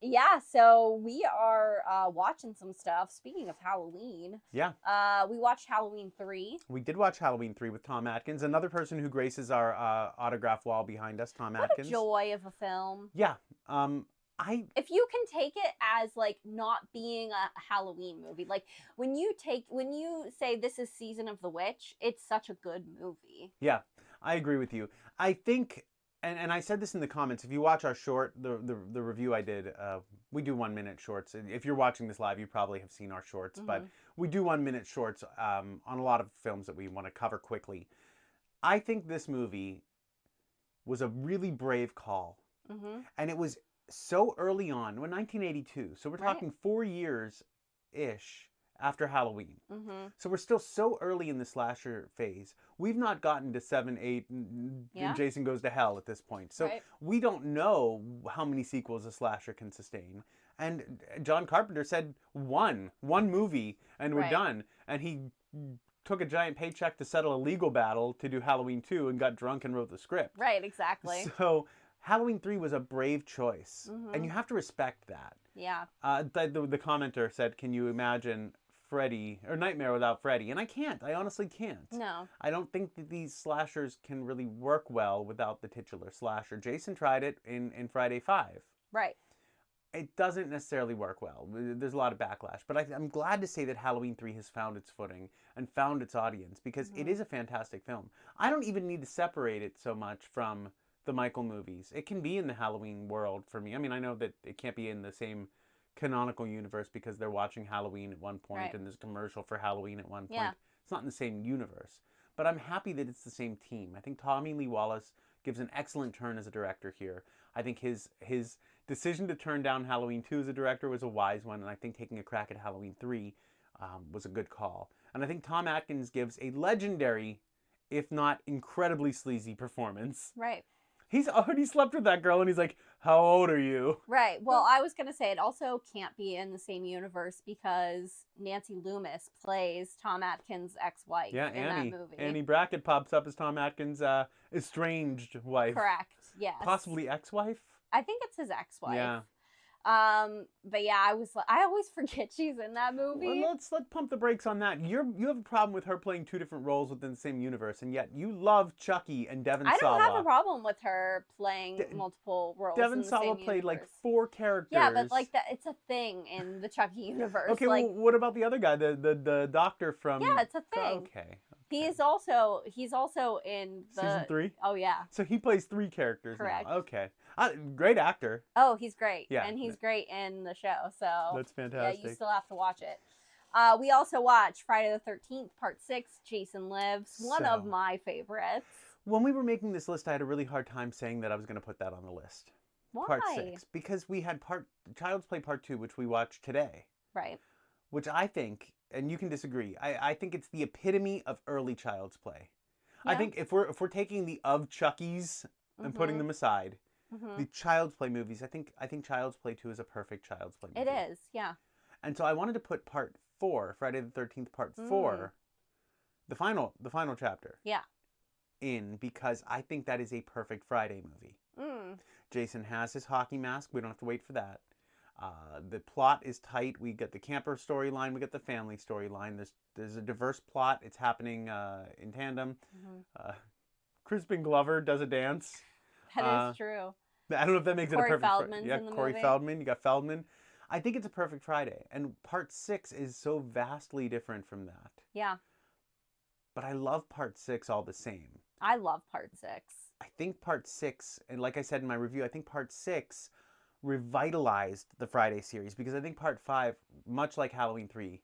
S2: Yeah, so we are watching some stuff. Speaking of Halloween.
S1: Yeah.
S2: We watched Halloween 3.
S1: We did watch Halloween 3 with Tom Atkins, another person who graces our autograph wall behind us, Tom Atkins.
S2: What a joy of a film.
S1: Yeah.
S2: If you can take it as like not being a Halloween movie, like when you say this is Season of the Witch, it's such a good movie.
S1: Yeah, I agree with you. I think, and I said this in the comments, if you watch our short, the review I did, we do 1 minute shorts. If you're watching this live, you probably have seen our shorts, but we do 1 minute shorts on a lot of films that we want to cover quickly. I think this movie was a really brave call. And it was so early on, 1982. So we're talking 4 years-ish after Halloween. So we're still so early in the slasher phase. We've not gotten to 7, 8, and Jason Goes to Hell at this point. So we don't know how many sequels a slasher can sustain. And John Carpenter said one movie and we're done. And he took a giant paycheck to settle a legal battle to do Halloween 2 and got drunk and wrote the script.
S2: Right, exactly.
S1: So Halloween 3 was a brave choice. And you have to respect that.
S2: Yeah.
S1: The commenter said, can you imagine Freddy, or Nightmare without Freddy? And I can't. I honestly can't. No. I don't think that these slashers can really work well without the titular slasher. Jason tried it in Friday 5. Right. It doesn't necessarily work well. There's a lot of backlash. But I'm glad to say that Halloween 3 has found its footing and found its audience because it is a fantastic film. I don't even need to separate it so much from the Michael movies. It can be in the Halloween world for me. I mean, I know that it can't be in the same canonical universe because they're watching Halloween at one point and there's a commercial for Halloween at one point. Yeah. It's not in the same universe. But I'm happy that it's the same team. I think Tommy Lee Wallace gives an excellent turn as a director here. I think his decision to turn down Halloween 2 as a director was a wise one, and I think taking a crack at Halloween 3 was a good call. And I think Tom Atkins gives a legendary, if not incredibly sleazy performance. Right. He's already slept with that girl, and he's like, how old are you? Right. Well, I was going to say it also can't be in the same universe because Nancy Loomis plays Tom Atkins' ex-wife in that movie. Annie Brackett pops up as Tom Atkins' estranged wife. Correct. Yes. Possibly ex-wife? I think it's his ex-wife. Yeah. But yeah, I always forget she's in that movie. Well, let's pump the brakes on that. You have a problem with her playing two different roles within the same universe, and yet you love Chucky and Devon Sawa. I don't have a problem with her playing multiple roles. Devon Sawa played like 4 characters. Yeah, but like that, it's a thing in the Chucky universe. Okay, like, well, what about the other guy, the doctor from? Yeah, it's a thing. Okay. He's also in the season 3. Oh yeah. So he plays 3 characters. Correct. Now. Okay. Great actor. Oh, he's great. Yeah. And he's great in the show. So that's fantastic. Yeah, you still have to watch it. We also watched Friday the 13th, Part 6, Jason Lives. One of my favorites. When we were making this list, I had a really hard time saying that I was going to put that on the list. Why? Part 6. Because we had Child's Play Part 2, which we watched today. Right. Which I think, and you can disagree, I think it's the epitome of early Child's Play. Yeah. I think if we're taking the of Chucky's and putting them aside, the Child's Play movies, I think Child's Play 2 is a perfect Child's Play movie. It is, yeah. And so I wanted to put Part 4, Friday the 13th Part 4, the final chapter. Yeah. In because I think that is a perfect Friday movie. Jason has his hockey mask. We don't have to wait for that. The plot is tight. We get the camper storyline. We get the family storyline. There's a diverse plot. It's happening in tandem. Crispin Glover does a dance. That is true. I don't know if that makes it a perfect Friday. Yeah, Corey Feldman. You got Feldman. I think it's a perfect Friday. And Part 6 is so vastly different from that. Yeah. But I love Part 6 all the same. I love Part 6. I think Part 6, and like I said in my review, I think Part 6 revitalized the Friday series because I think Part 5, much like Halloween 3,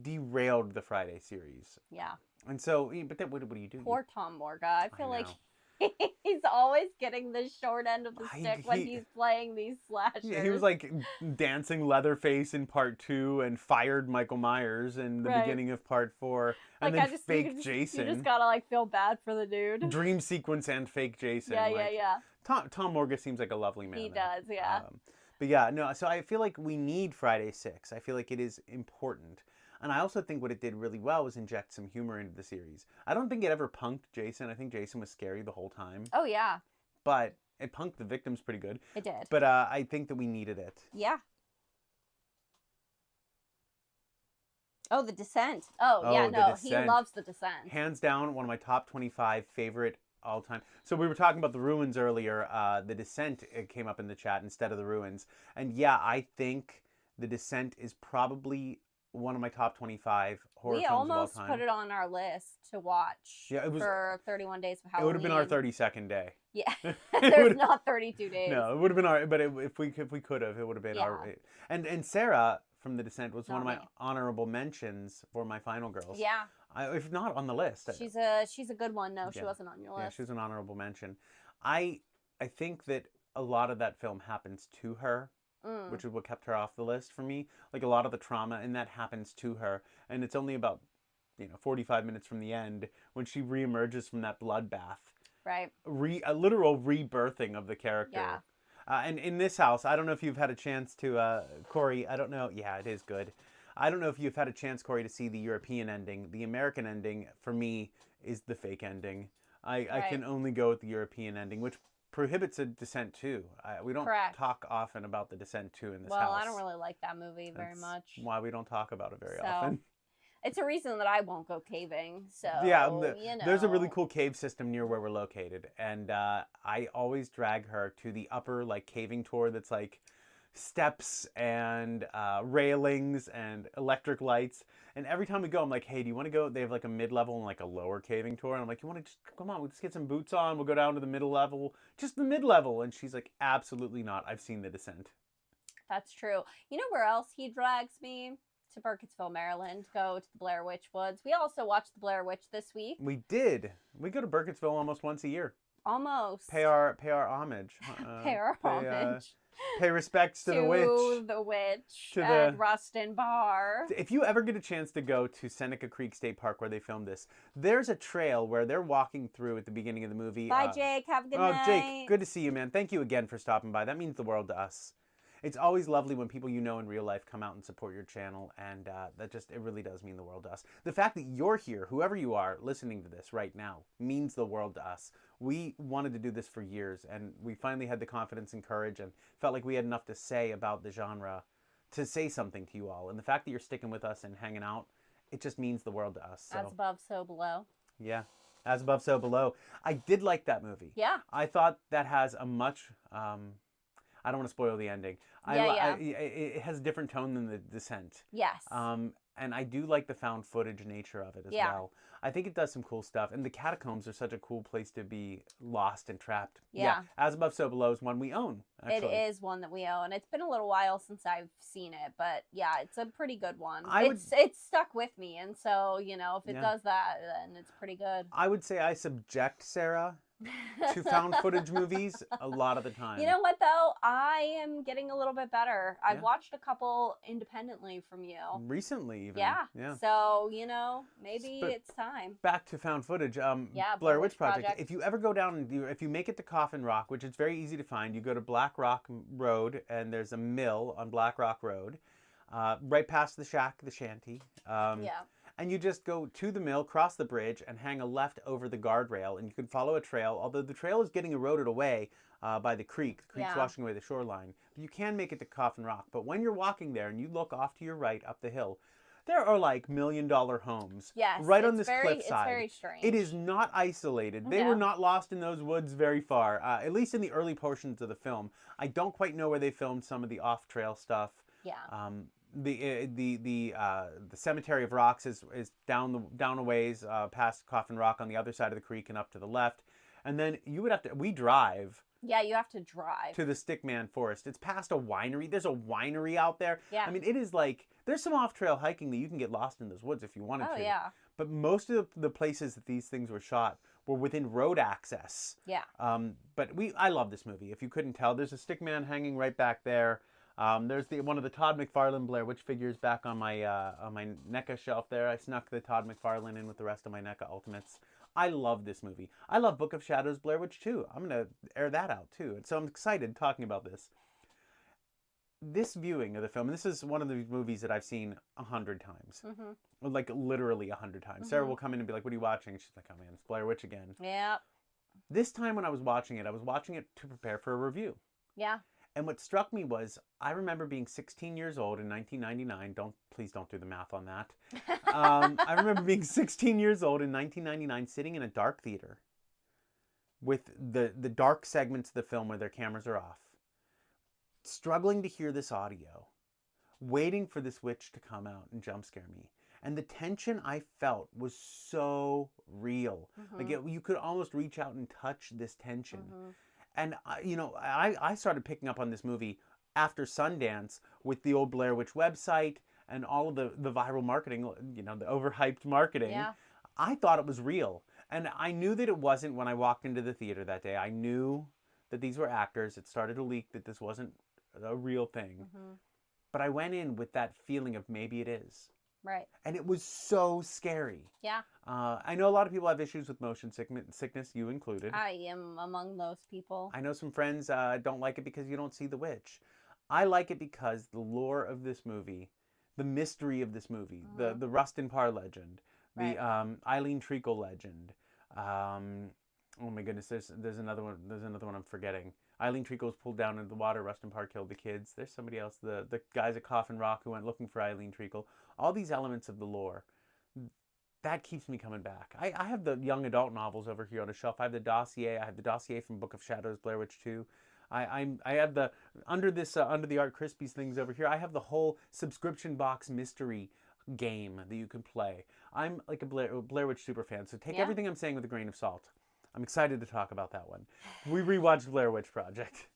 S1: derailed the Friday series. Yeah. And so, but then what do you do? Poor Tom Morga. I feel like
S2: He's always getting the short end of the stick when he's playing these slashers.
S1: Yeah, he was like dancing Leatherface in part 2 and fired Michael Myers in the beginning of part 4. And
S2: like,
S1: then fake Jason.
S2: You just gotta like feel bad for the dude.
S1: Dream sequence and fake Jason.
S2: Yeah.
S1: Tom Morgan seems like a lovely man.
S2: He does, yeah.
S1: But yeah, no, so I feel like we need Friday 6. I feel like it is important. And I also think what it did really well was inject some humor into the series. I don't think it ever punked Jason. I think Jason was scary the whole time.
S2: Oh, yeah.
S1: But it punked the victims pretty good.
S2: It did.
S1: But I think that we needed it.
S2: Yeah. Oh, The Descent. Oh yeah, no, he loves The Descent.
S1: Hands down, one of my top 25 favorite all time. So we were talking about The Ruins earlier. The Descent came up in the chat instead of The Ruins. And yeah, I think The Descent is probably one of my top 25 horror films of all time. We almost
S2: put it on our list to watch for 31 Days of Halloween.
S1: It would have been our 32nd day.
S2: Yeah. There's not 32 days.
S1: No, it would have been our, but if we could have, it would have been our. And Sarah from The Descent was one of my honorable mentions for my Final Girls.
S2: Yeah.
S1: If not on the list.
S2: She's a good one. No, she wasn't on your list.
S1: Yeah, she was an honorable mention. I think that a lot of that film happens to her. Which is what kept her off the list for me. Like a lot of the trauma in that happens to her, and it's only about 45 minutes from the end when she reemerges from that bloodbath.
S2: Right.
S1: A literal rebirthing of the character.
S2: Yeah.
S1: And in this house, I don't know if you've had a chance to, Corey. I don't know. Yeah, it is good. I don't know if you've had a chance, Corey, to see the European ending. The American ending for me is the fake ending. I can only go with the European ending, which prohibits a Descent 2. We don't talk often about the Descent 2 in this house.
S2: Well, I don't really like that movie very much.
S1: Why we don't talk about it very often.
S2: It's a reason that I won't go caving. So
S1: yeah, there's a really cool cave system near where we're located, and I always drag her to the upper caving tour that's like steps and railings and electric lights. And every time we go, I'm like, hey, do you want to go? They have like a mid-level and like a lower caving tour. And I'm like, you want to just come on, we'll just get some boots on. We'll go down to the middle level, just the mid-level. And she's like, absolutely not. I've seen The Descent.
S2: That's true. You know where else he drags me? To Burkittsville, Maryland, go to the Blair Witch Woods. We also watched the Blair Witch this week.
S1: We did. We go to Burkittsville almost once a year.
S2: Almost.
S1: Pay our homage.
S2: Pay our homage.
S1: Pay respects to the witch.
S2: To the witch at Rustin Bar.
S1: If you ever get a chance to go to Seneca Creek State Park where they filmed this, there's a trail where they're walking through at the beginning of the movie.
S2: Bye, Jake. Have a good night.
S1: Jake, good to see you, man. Thank you again for stopping by. That means the world to us. It's always lovely when people you know in real life come out and support your channel, and it really does mean the world to us. The fact that you're here, whoever you are, listening to this right now, means the world to us. We wanted to do this for years, and we finally had the confidence and courage and felt like we had enough to say about the genre to say something to you all. And the fact that you're sticking with us and hanging out, it just means the world to us. So.
S2: As above, so below.
S1: Yeah. As above, so below. I did like that movie.
S2: Yeah.
S1: I thought that has a much... I don't want to spoil the ending. It has a different tone than The Descent.
S2: Yes.
S1: And I do like the found footage nature of it as well. I think it does some cool stuff. And the catacombs are such a cool place to be lost and trapped.
S2: Yeah.
S1: As Above, So Below is one we own, actually.
S2: It is one that we own. It's been a little while since I've seen it, but yeah, it's a pretty good one. It's stuck with me. And so, if it does that, then it's pretty good.
S1: I would say I subject Sarah to found footage movies a lot of the time.
S2: You know what, though? I am getting a little bit better. I've watched a couple independently from you.
S1: Recently, even.
S2: Yeah. So, maybe it's time.
S1: Back to found footage. Blair Witch Project. If you ever go down, if you make it to Coffin Rock, which is very easy to find, you go to Black Rock Road, and there's a mill on Black Rock Road, right past the shack, the shanty. And you just go to the mill, cross the bridge, and hang a left over the guardrail. And you can follow a trail, although the trail is getting eroded away by the creek. The creek's washing away the shoreline. But you can make it to Coffin Rock. But when you're walking there and you look off to your right up the hill, there are like $1 million homes right on this cliffside. It's
S2: very strange.
S1: It is not isolated. They were not lost in those woods very far, at least in the early portions of the film. I don't quite know where they filmed some of the off-trail stuff.
S2: Yeah.
S1: The Cemetery of Rocks is down a ways past Coffin Rock on the other side of the creek and up to the left, and then you would have to. We drive.
S2: Yeah, you have to drive
S1: to the Stickman Forest. It's past a winery. There's a winery out there.
S2: Yeah.
S1: I mean, it is like there's some off-trail hiking that you can get lost in those woods if you wanted to.
S2: Oh yeah.
S1: But most of the places that these things were shot were within road access.
S2: Yeah.
S1: But I love this movie. If you couldn't tell, there's a stick man hanging right back there. There's one of the Todd McFarlane Blair Witch figures back on my NECA shelf there. I snuck the Todd McFarlane in with the rest of my NECA Ultimates. I love this movie. I love Book of Shadows Blair Witch too. I'm going to air that out too. And so I'm excited talking about this. This viewing of the film, and this is one of the movies that I've seen 100 times. Like literally 100 times. Sarah will come in and be like, what are you watching? She's like, oh man, it's Blair Witch again.
S2: Yeah.
S1: This time when I was watching it to prepare for a review.
S2: Yeah.
S1: And what struck me was, I remember being 16 years old in 1999. Please don't do the math on that. I remember being 16 years old in 1999, sitting in a dark theater with the dark segments of the film where their cameras are off, struggling to hear this audio, waiting for this witch to come out and jump scare me. And the tension I felt was so real. Like you could almost reach out and touch this tension. And, I started picking up on this movie after Sundance with the old Blair Witch website and all of the viral marketing, the overhyped marketing.
S2: Yeah.
S1: I thought it was real. And I knew that it wasn't when I walked into the theater that day. I knew that these were actors. It started to leak that this wasn't a real thing. But I went in with that feeling of maybe it is.
S2: Right.
S1: And it was so scary.
S2: Yeah.
S1: I know a lot of people have issues with motion sickness, you included.
S2: I am among those people.
S1: I know some friends don't like it because you don't see the witch. I like it because the lore of this movie, the mystery of this movie, the Rustin Parr legend, the Eileen Treacle legend. Oh my goodness, there's another one. There's another one I'm forgetting. Eileen Treacle was pulled down into the water. Rustin Parr killed the kids. There's somebody else. The guys at Coffin Rock who went looking for Eileen Treacle. All these elements of the lore, that keeps me coming back. I have the young adult novels over here on a shelf. I have the dossier. I have the dossier from Book of Shadows, Blair Witch 2. I have the under the Art Krispies things over here. I have the whole subscription box mystery game that you can play. I'm like a Blair Witch super fan. So take everything I'm saying with a grain of salt. I'm excited to talk about that one. We rewatched Blair Witch Project.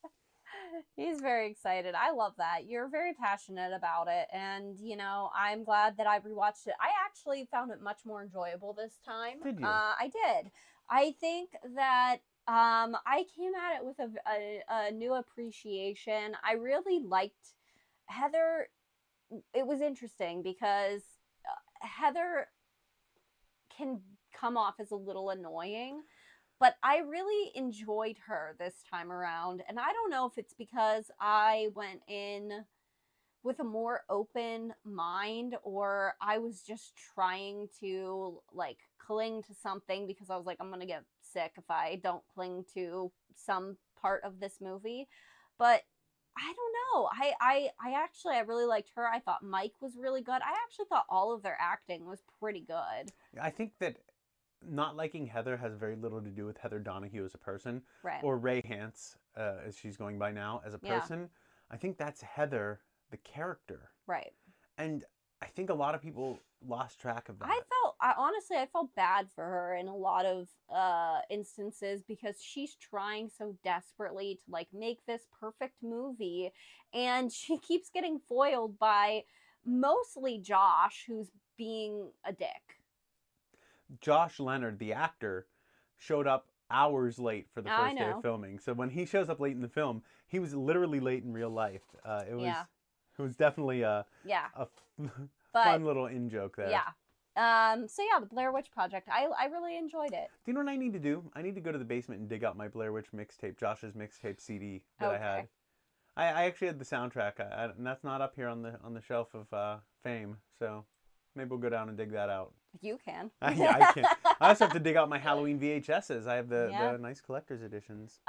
S2: He's very excited. I love that. You're very passionate about it. And, I'm glad that I rewatched it. I actually found it much more enjoyable this time.
S1: Did you?
S2: I did. I think that I came at it with a new appreciation. I really liked Heather. It was interesting because Heather can come off as a little annoying. But I really enjoyed her this time around. And I don't know if it's because I went in with a more open mind or I was just trying to cling to something because I was like, I'm going to get sick if I don't cling to some part of this movie. But I don't know. I really liked her. I thought Mike was really good. I actually thought all of their acting was pretty good.
S1: I think that not liking Heather has very little to do with Heather Donahue as a person,
S2: right,
S1: or Ray Hance, as she's going by now, as a person. Yeah. I think that's Heather, the character.
S2: Right.
S1: And I think a lot of people lost track of that.
S2: Honestly, I felt bad for her in a lot of instances because she's trying so desperately to make this perfect movie, and she keeps getting foiled by mostly Josh, who's being a dick.
S1: Josh Leonard, the actor, showed up hours late for the first day of filming. So when he shows up late in the film, he was literally late in real life. It was definitely a fun little in-joke there.
S2: Yeah. The Blair Witch Project, I really enjoyed it.
S1: Do you know what I need to do? I need to go to the basement and dig out my Blair Witch mixtape, Josh's mixtape CD that I had. I actually had the soundtrack, and that's not up here on the shelf of fame. So maybe we'll go down and dig that out.
S2: You can.
S1: Yeah, I can. I also have to dig out my Halloween VHSs. I have the nice collector's editions.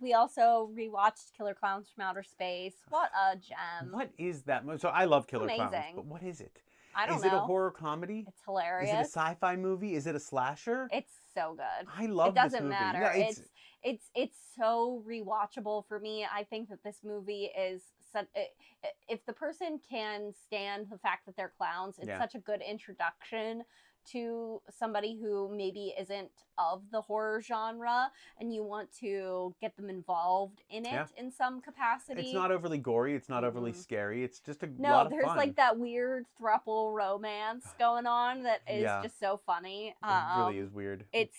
S2: We also rewatched Killer Clowns from Outer Space. What a gem.
S1: What is that? So I love Killer Clowns, but what is it?
S2: I don't know.
S1: Is it a horror comedy?
S2: It's hilarious.
S1: Is it a sci-fi movie? Is it a slasher?
S2: It's so good.
S1: I love this movie.
S2: It doesn't matter.
S1: Yeah,
S2: it's so rewatchable for me. I think that this movie is if the person can stand the fact that they're clowns, it's such a good introduction to somebody who maybe isn't of the horror genre, and you want to get them involved in it in some capacity.
S1: It's not overly gory. It's not overly scary. It's just a lot of fun.
S2: No, there's like that weird throuple romance going on that is just so funny.
S1: It really is weird.
S2: It's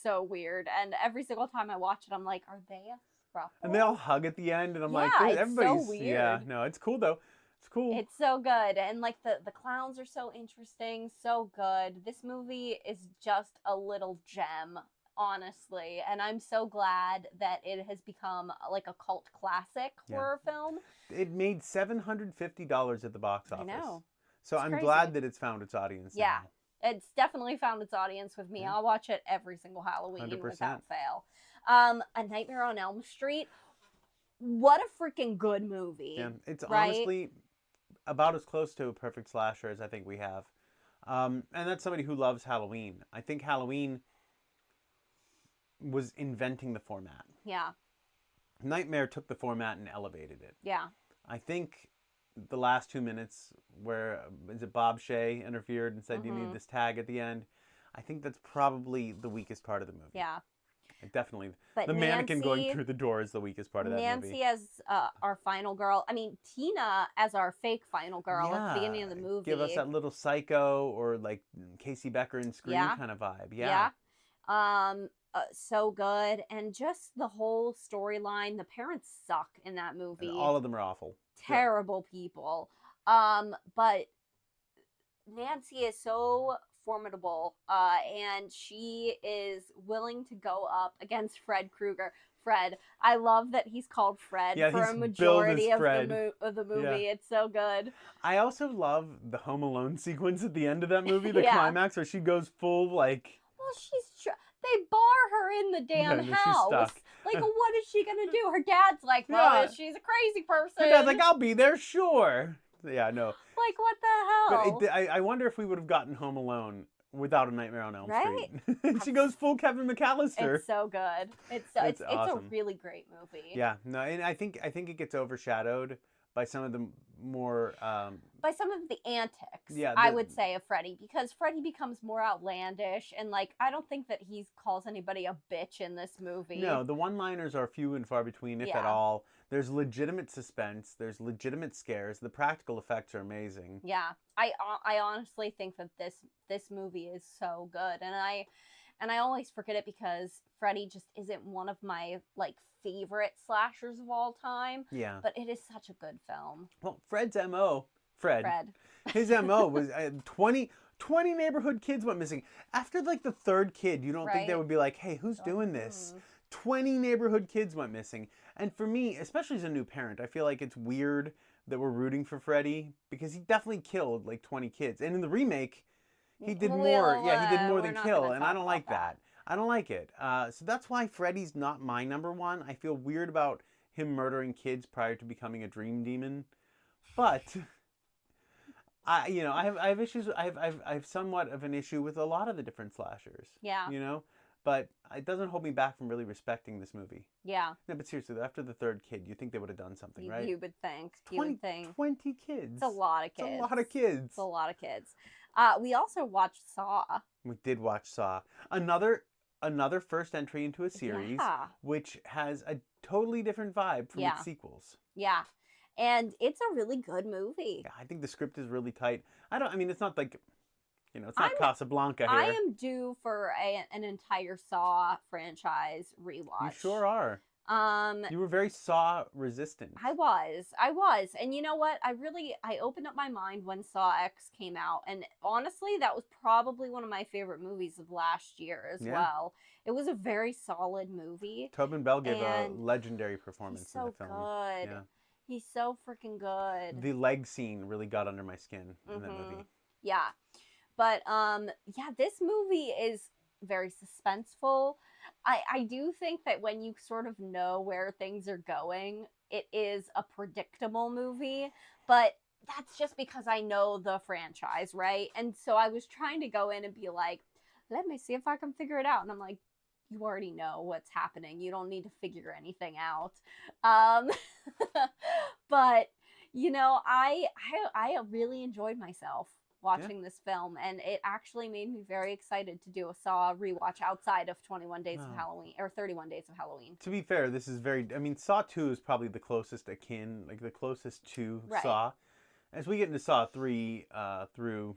S2: so weird, and every single time I watch it, I'm like, are they a throuple?
S1: And they all hug at the end, and I'm like,
S2: it's
S1: everybody's
S2: so weird.
S1: Yeah, no, it's cool though. It's cool.
S2: It's so good. And like the clowns are so interesting, so good. This movie is just a little gem, honestly. And I'm so glad that it has become like a cult classic horror film.
S1: It made $750 at the box office.
S2: I know.
S1: So I'm glad that it's found its audience.
S2: Yeah. Now. It's definitely found its audience with me. I'll watch it every single Halloween
S1: 100%.
S2: without fail. A Nightmare on Elm Street. What a freaking good movie.
S1: Yeah, it's honestly about as close to a perfect slasher as I think we have. And that's somebody who loves Halloween. I think Halloween was inventing the format.
S2: Yeah.
S1: Nightmare took the format and elevated it.
S2: Yeah.
S1: I think the last 2 minutes where, is it Bob Shea interfered and said, you need this tag at the end? I think that's probably the weakest part of the movie.
S2: Yeah.
S1: Definitely.
S2: But
S1: the mannequin going through the door is the weakest part of that movie.
S2: Nancy as our final girl. I mean, Tina as our fake final girl at the beginning of the movie.
S1: Give us that little Psycho or like Casey Becker and Scream kind of vibe. Yeah.
S2: So good. And just the whole storyline. The parents suck in that movie.
S1: And all of them are awful.
S2: Terrible people. But Nancy is so formidable, and she is willing to go up against Fred Krueger. Fred, I love that he's called Fred for a majority of the movie. Yeah. It's so good.
S1: I also love the Home Alone sequence at the end of that movie, the climax where she goes full like.
S2: Well, they bar her in the damn house. Like, what is she gonna do? Her dad's like, well, she's a crazy person.
S1: Her dad's like, I'll be there, sure. Yeah, no.
S2: Like, what the hell?
S1: But I wonder if we would have gotten Home Alone without A Nightmare on Elm Street. She goes full Kevin McAllister.
S2: It's so good. It's awesome. It's a really great movie.
S1: Yeah, no, and I think it gets overshadowed by some of the more
S2: by some of the antics, I would say, of Freddy, because Freddy becomes more outlandish, and like I don't think that he calls anybody a bitch in this movie.
S1: No, the one-liners are few and far between, if at all. There's legitimate suspense. There's legitimate scares. The practical effects are amazing.
S2: Yeah, I honestly think that this movie is so good, and I always forget it because Freddy just isn't one of my like favorite slashers of all time.
S1: Yeah.
S2: But it is such a good film.
S1: Well, Fred's MO, his MO was 20 neighborhood kids went missing. After like the third kid, you don't think they would be like, hey, who's doing this? 20 neighborhood kids went missing. And for me, especially as a new parent, I feel like it's weird that we're rooting for Freddy because he definitely killed like 20 kids. And in the remake, he did more. Yeah, he did more than kill. And I don't like that. I don't like it. So that's why Freddy's not my number one. I feel weird about him murdering kids prior to becoming a dream demon. But I have issues. I have somewhat of an issue with a lot of the different slashers.
S2: Yeah.
S1: But it doesn't hold me back from really respecting this movie.
S2: Yeah.
S1: No, but seriously, after the third kid, you think they would have done something, right?
S2: You would think.
S1: 20 kids.
S2: It's a lot of kids.
S1: It's a lot of kids.
S2: It's a lot of kids. We also watched Saw.
S1: We did watch Saw. Another first entry into a series, which has a totally different vibe from its sequels.
S2: Yeah. And it's a really good movie.
S1: Yeah, I think the script is really tight. It's not like... it's not Casablanca here.
S2: I am due for an entire Saw franchise rewatch.
S1: You sure are. You were very Saw resistant.
S2: I was. And you know what? I opened up my mind when Saw X came out. And honestly, that was probably one of my favorite movies of last year as well. It was a very solid movie.
S1: Tobin Bell gave a legendary performance in the film.
S2: He's so good. Yeah. He's so freaking good.
S1: The leg scene really got under my skin in that movie.
S2: Yeah. But, this movie is very suspenseful. I do think that when you sort of know where things are going, it is a predictable movie. But that's just because I know the franchise, right? And so I was trying to go in and be like, let me see if I can figure it out. And I'm like, you already know what's happening. You don't need to figure anything out. Um, but you know, I really enjoyed myself watching this film, and it actually made me very excited to do a Saw rewatch outside of 21 Days of
S1: Wow.
S2: Halloween or 31 Days of Halloween.
S1: To be fair, this is very. I mean, Saw 2 is probably the closest akin, like the closest to
S2: Right.
S1: Saw. As we get into Saw 3 through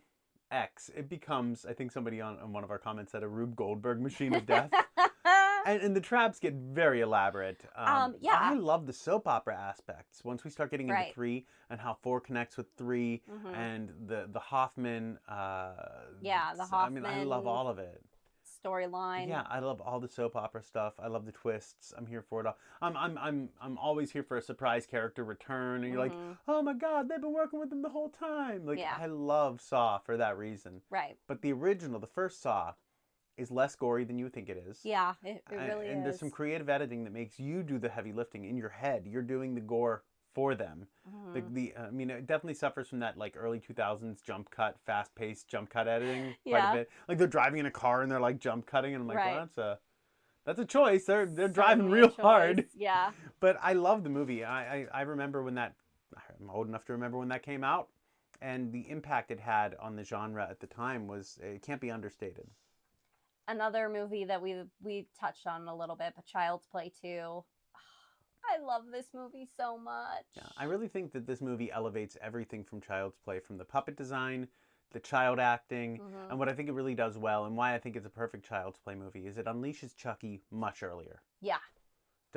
S1: X, it becomes, I think somebody on one of our comments said, a Rube Goldberg machine of death. And the traps get very elaborate.
S2: Yeah.
S1: I love the soap opera aspects. Once we start getting into
S2: Right.
S1: 3 and how 4 connects with 3
S2: Mhm.
S1: and the Hoffman.
S2: Yeah, the
S1: I mean, I love
S2: Hoffman
S1: all of it.
S2: storyline.
S1: Yeah, I love all the soap opera stuff. I love the twists. I'm here for it all. I'm always here for a surprise character return, and you're like,
S2: Mhm.
S1: oh my god, they've been working with them the whole time. Like,
S2: Yeah.
S1: I love Saw for that reason.
S2: Right.
S1: But the original, the first Saw, is less gory than you think it is.
S2: Yeah, it really
S1: And
S2: is.
S1: there's some creative editing that makes you do the heavy lifting in your head. You're doing the gore for them.
S2: Mhm.
S1: I mean, it definitely suffers from that like early 2000s jump cut, fast paced jump cut editing quite
S2: Yeah.
S1: a bit. Like they're driving in a car and they're like jump cutting, and I'm like,
S2: Right.
S1: well, that's a choice. They're driving
S2: Certainly a
S1: real hard.
S2: choice. Yeah.
S1: But I love the movie. I remember when that. I'm old enough to remember when that came out, and the impact it had on the genre at the time was, it can't be understated.
S2: Another movie that we touched on a little bit, but Child's Play 2. I love this movie so much.
S1: Yeah, I really think that this movie elevates everything from Child's Play, from the puppet design, the child acting,
S2: Mhm.
S1: and what I think it really does well, and why I think it's a perfect Child's Play movie, is it unleashes Chucky much earlier.
S2: Yeah.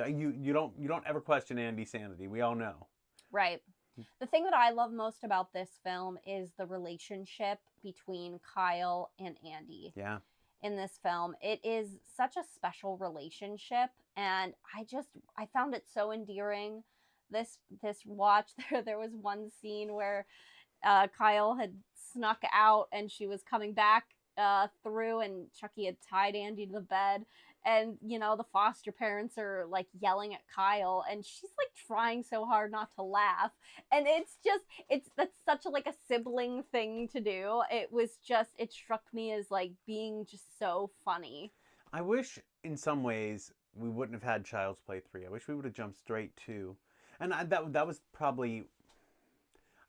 S1: You don't ever question Andy's sanity. We all know.
S2: Right. The thing that I love most about this film is the relationship between Kyle and Andy.
S1: Yeah.
S2: In this film, it is such a special relationship, and I found it so endearing. This watch, there was one scene where Kyle had snuck out and she was coming back through, and Chucky had tied Andy to the bed, and you know the foster parents are like yelling at Kyle, and she's like trying so hard not to laugh, and that's such a like a sibling thing to do. It struck me as like being just so funny.
S1: I wish in some ways we wouldn't have had Child's Play 3. I wish we would have jumped straight to, and that was probably.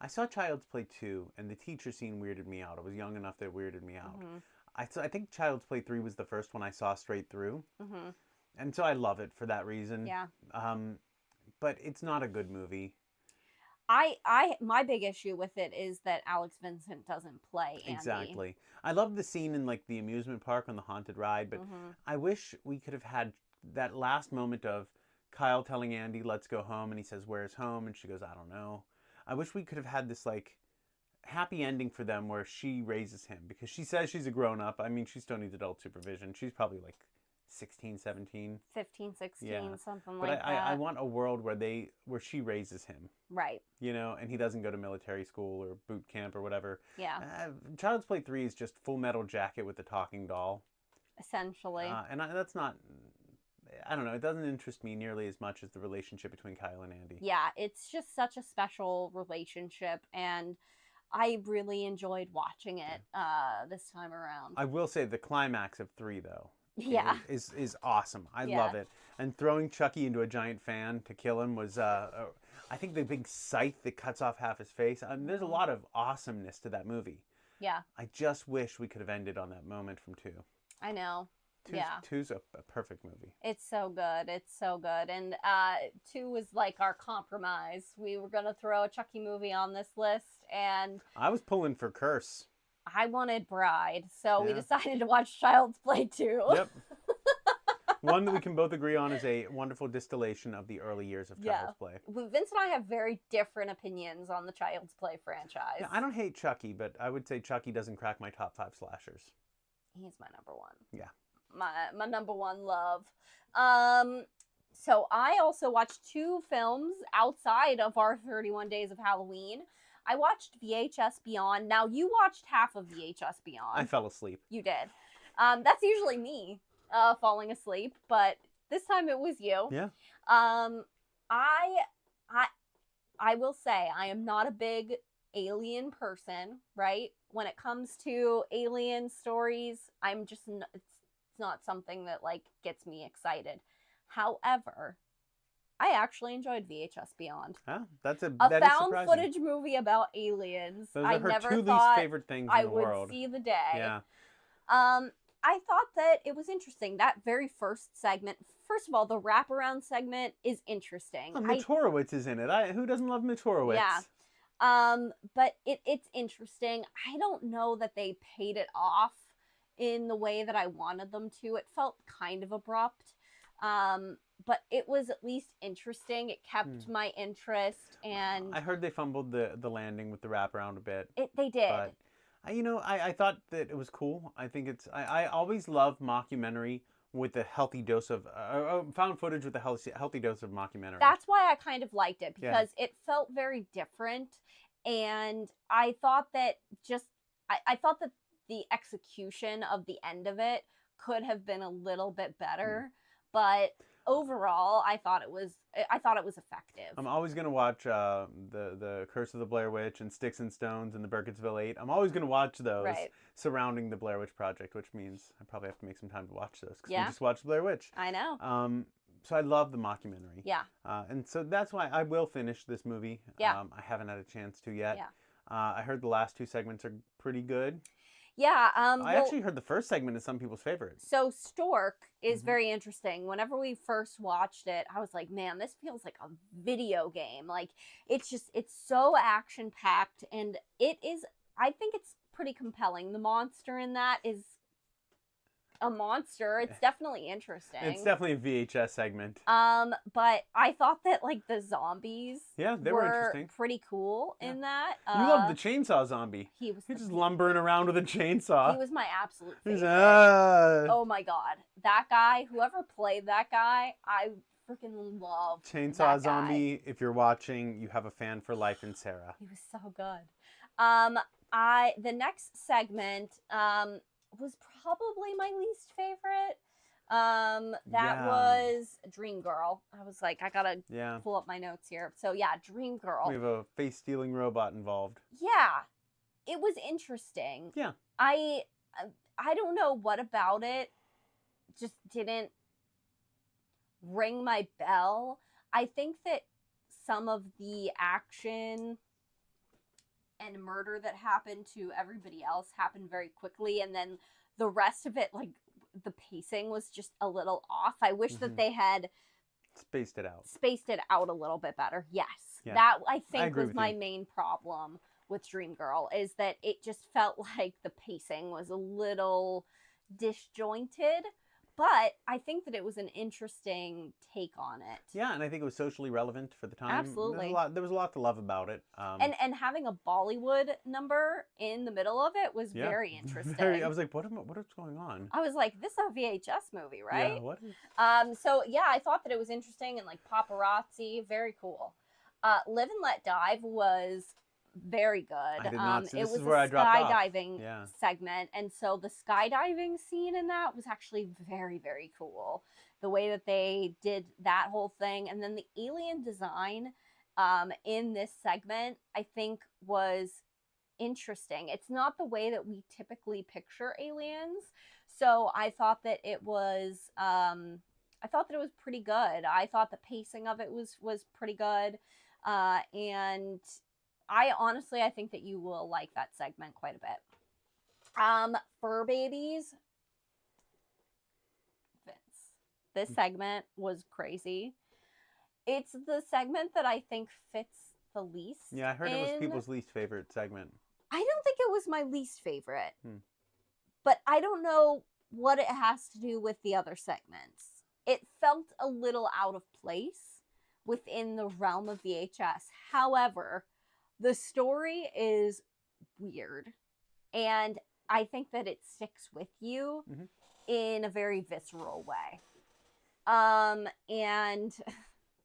S1: I saw Child's Play 2, and the teacher scene weirded me out. I was young enough that it weirded me out.
S2: Mm-hmm.
S1: I think Child's Play 3 was the first one I saw straight through.
S2: Mm-hmm.
S1: And so I love it for that reason.
S2: Yeah.
S1: But it's not a good movie.
S2: My big issue with it is that Alex Vincent doesn't play Andy.
S1: Exactly. I love the scene in like the amusement park on the haunted ride, but
S2: Mhm.
S1: I wish we could have had that last moment of Kyle telling Andy, let's go home, and he says, where's home? And she goes, I don't know. I wish we could have had this like happy ending for them where she raises him, because she says she's a grown-up. I mean, she still needs adult supervision. She's probably like 16, 17.
S2: 15, 16,
S1: Yeah.
S2: something
S1: But
S2: like that.
S1: I want a world where she raises him,
S2: Right.
S1: you know, and he doesn't go to military school or boot camp or whatever.
S2: Yeah.
S1: Child's Play 3 is just Full Metal Jacket with the talking doll.
S2: Essentially.
S1: That's not, I don't know, it doesn't interest me nearly as much as the relationship between Kyle and Andy.
S2: Yeah, it's just such a special relationship, and I really enjoyed watching it this time around.
S1: I will say the climax of 3, though,
S2: Yeah.
S1: is awesome. I
S2: Yeah.
S1: love it. And throwing Chucky into a giant fan to kill him was, I think the big scythe that cuts off half his face. There's a lot of awesomeness to that movie.
S2: Yeah.
S1: I just wish we could have ended on that moment from 2.
S2: I know. Yeah.
S1: 2's a perfect movie.
S2: It's so good. It's so good. And 2 was like our compromise. We were going to throw a Chucky movie on this list, and
S1: I was pulling for Curse.
S2: I wanted Bride. So we
S1: Yeah.
S2: decided to watch Child's Play 2.
S1: Yep. One that we can both agree on is a wonderful distillation of the early years of Child's Play.
S2: Vince and I have very different opinions on the Child's Play franchise.
S1: Yeah, I don't hate Chucky, but I would say Chucky doesn't crack my top 5 slashers.
S2: He's my number one.
S1: Yeah.
S2: My number one love. So I also watched 2 films outside of our 31 Days of Halloween. I watched VHS Beyond. Now, you watched half of VHS Beyond.
S1: I fell asleep.
S2: You did. That's usually me falling asleep, but this time it was you.
S1: Yeah.
S2: I will say I am not a big alien person, right? When it comes to alien stories, it's It's not something that like gets me excited. However, I actually enjoyed VHS Beyond.
S1: Huh? That is
S2: Found
S1: surprising.
S2: footage movie about aliens.
S1: Those
S2: I
S1: are her
S2: never
S1: two
S2: thought
S1: least favorite things
S2: I
S1: in the
S2: would
S1: world.
S2: see the day.
S1: Yeah.
S2: I thought that it was interesting. That very first segment, first of all, the wraparound segment is interesting.
S1: Oh, Mitch Horowitz is in it. Who doesn't love Mitch Horowitz?
S2: Yeah. But it's interesting. I don't know that they paid it off in the way that I wanted them to. It felt kind of abrupt. But it was at least interesting. It kept my interest, and
S1: I heard they fumbled the landing with the wraparound a bit.
S2: They did.
S1: But I thought that it was cool. I think I always love mockumentary with a healthy dose of found footage with a healthy dose of mockumentary.
S2: That's why I kind of liked it, because it felt very different, and I thought that I thought that the execution of the end of it could have been a little bit better, but overall, I thought it was effective.
S1: I'm always gonna watch the Curse of the Blair Witch and Sticks and Stones and the Burkittsville 8. I'm always gonna watch those surrounding the Blair Witch Project, which means I probably have to make some time to watch those because we just watched Blair Witch.
S2: I know.
S1: So I love the mockumentary.
S2: Yeah.
S1: And so that's why I will finish this movie.
S2: Yeah.
S1: I haven't had a chance to yet.
S2: Yeah.
S1: I heard the last 2 segments are pretty good.
S2: Yeah.
S1: I actually heard the first segment is some people's favorite.
S2: So Stork is very interesting. Whenever we first watched it, I was like, man, this feels like a video game. Like, it's so action packed, and I think it's pretty compelling. The monster in that is a monster. It's definitely interesting.
S1: It's definitely a VHS segment.
S2: But I thought that like the zombies
S1: they were interesting.
S2: Pretty cool in that.
S1: You love the chainsaw zombie.
S2: He was
S1: just lumbering around with a chainsaw.
S2: He was my absolute favorite.
S1: Oh
S2: my god. That guy, whoever played that guy, I freaking love
S1: Chainsaw Zombie. If you're watching, you have a fan for life in Sarah.
S2: He was so good. The next segment was probably my least favorite. That was Dream Girl. I was like, I gotta pull up my notes here. So yeah, Dream Girl.
S1: We have a face-stealing robot involved.
S2: Yeah, it was interesting.
S1: Yeah.
S2: I don't know what about it just didn't ring my bell. I think that some of the action and murder that happened to everybody else happened very quickly, and then the rest of it, like, the pacing was just a little off. I wish that they had
S1: spaced it
S2: out a little bit better. Yes.
S1: Yeah.
S2: That I think was my main problem with Dream Girl, is that it just felt like the pacing was a little disjointed. But I think that it was an interesting take on it.
S1: Yeah, and I think it was socially relevant for the time.
S2: Absolutely.
S1: There was a lot to love about it.
S2: And having a Bollywood number in the middle of it was very interesting.
S1: I was like, what is going on?
S2: I was like, this is a VHS movie, right?
S1: Yeah, what is...
S2: So yeah, I thought that it was interesting, and like paparazzi, very cool. Live and Let Dive was very good.
S1: I did not see.
S2: It
S1: This
S2: was
S1: is where
S2: a
S1: I dropped off.
S2: skydiving segment, and so the skydiving scene in that was actually very, very cool. The way that they did that whole thing, and then the alien design in this segment, I think, was interesting. It's not the way that we typically picture aliens, so I thought that it was pretty good. I thought the pacing of it was pretty good, and I think that you will like that segment quite a bit. Fur Babies. Vince. This segment was crazy. It's the segment that I think fits the least.
S1: Yeah, I heard it was people's least favorite segment.
S2: I don't think it was my least favorite. But I don't know what it has to do with the other segments. It felt a little out of place within the realm of VHS. However, the story is weird, and I think that it sticks with you in a very visceral way. And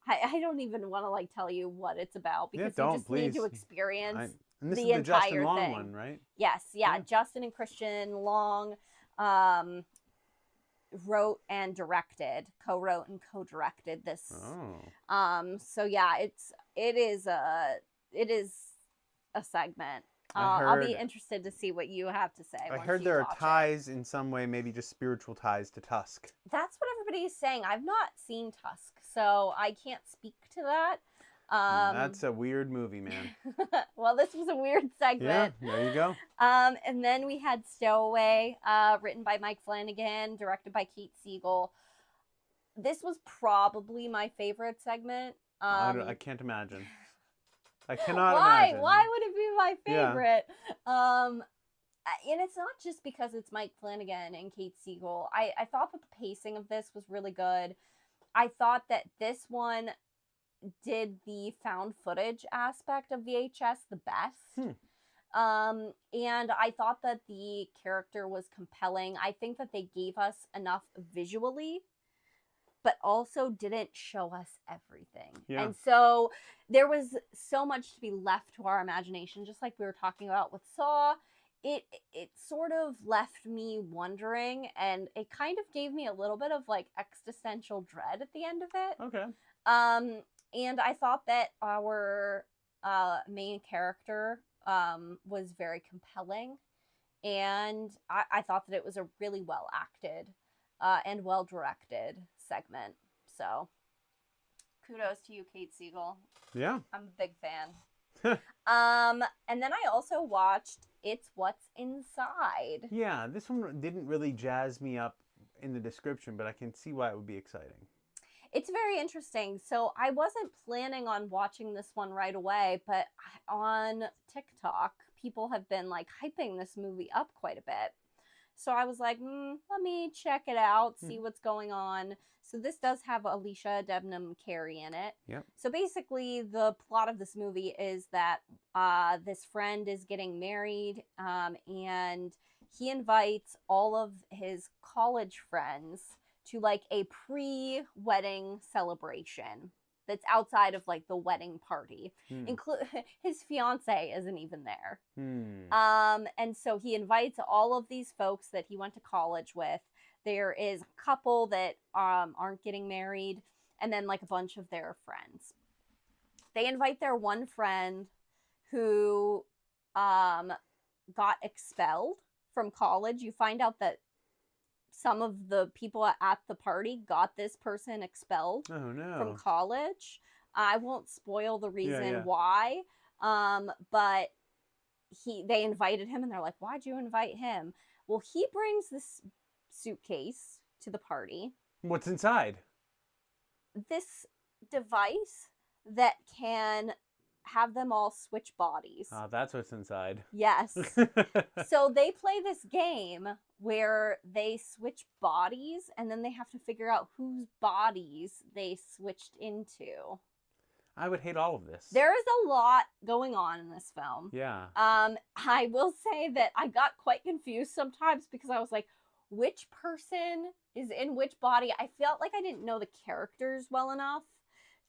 S2: I don't even want to like tell you what it's about, because you just need to experience
S1: and this
S2: the
S1: is the
S2: entire
S1: Justin Long
S2: thing.
S1: one, right?
S2: Yes, yeah. Justin and Christian Long wrote and directed, co-wrote and co-directed this.
S1: Oh.
S2: So yeah, it is a segment I'll be interested to see what you have to say.
S1: I
S2: once
S1: heard
S2: you
S1: there are
S2: watch
S1: ties in some way, maybe just spiritual ties to Tusk.
S2: That's what everybody is saying. I've not seen Tusk, so I can't speak to that.
S1: That's a weird movie, man.
S2: Well, this was a weird segment.
S1: Yeah, there you go.
S2: And then we had Stowaway, written by Mike Flanagan, directed by Kate Siegel. This was probably my favorite segment.
S1: I can't imagine. I cannot imagine.
S2: Why would it be my favorite? Yeah. And it's not just because it's Mike Flanagan and Kate Siegel. I thought that the pacing of this was really good. I thought that this one did the found footage aspect of VHS the best. And I thought that the character was compelling. I think that they gave us enough visually, but also didn't show us everything. Yeah. And so there was so much to be left to our imagination, just like we were talking about with Saw. It sort of left me wondering, and it kind of gave me a little bit of like existential dread at the end of it.
S1: Okay.
S2: And I thought that our main character was very compelling, and I thought that it was a really well acted and well directed segment. So kudos to you, Kate Siegel.
S1: Yeah,
S2: I'm a big fan. And then I also watched It's What's Inside.
S1: Yeah, this one didn't really jazz me up in the description, but I can see why it would be exciting.
S2: It's very interesting. So I wasn't planning on watching this one right away, but on TikTok, people have been like hyping this movie up quite a bit. So I was like, let me check it out, see what's going on. So this does have Alicia Debnam Carey in it.
S1: Yep.
S2: So basically, the plot of this movie is that this friend is getting married, and he invites all of his college friends to like a pre-wedding celebration that's outside of like the wedding party. His fiance isn't even there. And so he invites all of these folks that he went to college with. There is a couple that aren't getting married, and then like a bunch of their friends. They invite their one friend who got expelled from college. You find out that some of the people at the party got this person expelled from college. I won't spoil the reason why, but they invited him, and they're like, why'd you invite him? Well, he brings this suitcase to the party.
S1: What's inside?
S2: This device that can have them all switch bodies.
S1: That's what's inside.
S2: Yes. So they play this game where they switch bodies, and then they have to figure out whose bodies they switched into.
S1: I would hate all of this.
S2: There is a lot going on in this film.
S1: Yeah.
S2: I will say that I got quite confused sometimes because I was like, which person is in which body? I felt like I didn't know the characters well enough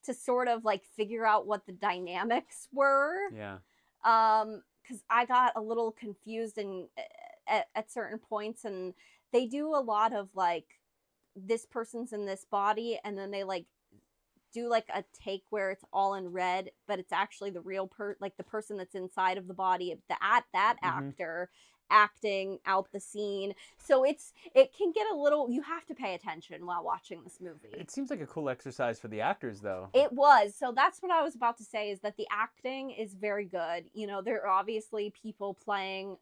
S2: to sort of like figure out what the dynamics were.
S1: Yeah.
S2: Because I got a little confused at certain points, and they do a lot of like, this person's in this body, and then they like do like a take where it's all in red, but it's actually the real like the person that's inside of the body, that actor acting out the scene. So it can get a little, you have to pay attention while watching this movie.
S1: It seems like a cool exercise for the actors, though.
S2: It was. So that's what I was about to say, is that the acting is very good. You know, there are obviously people playing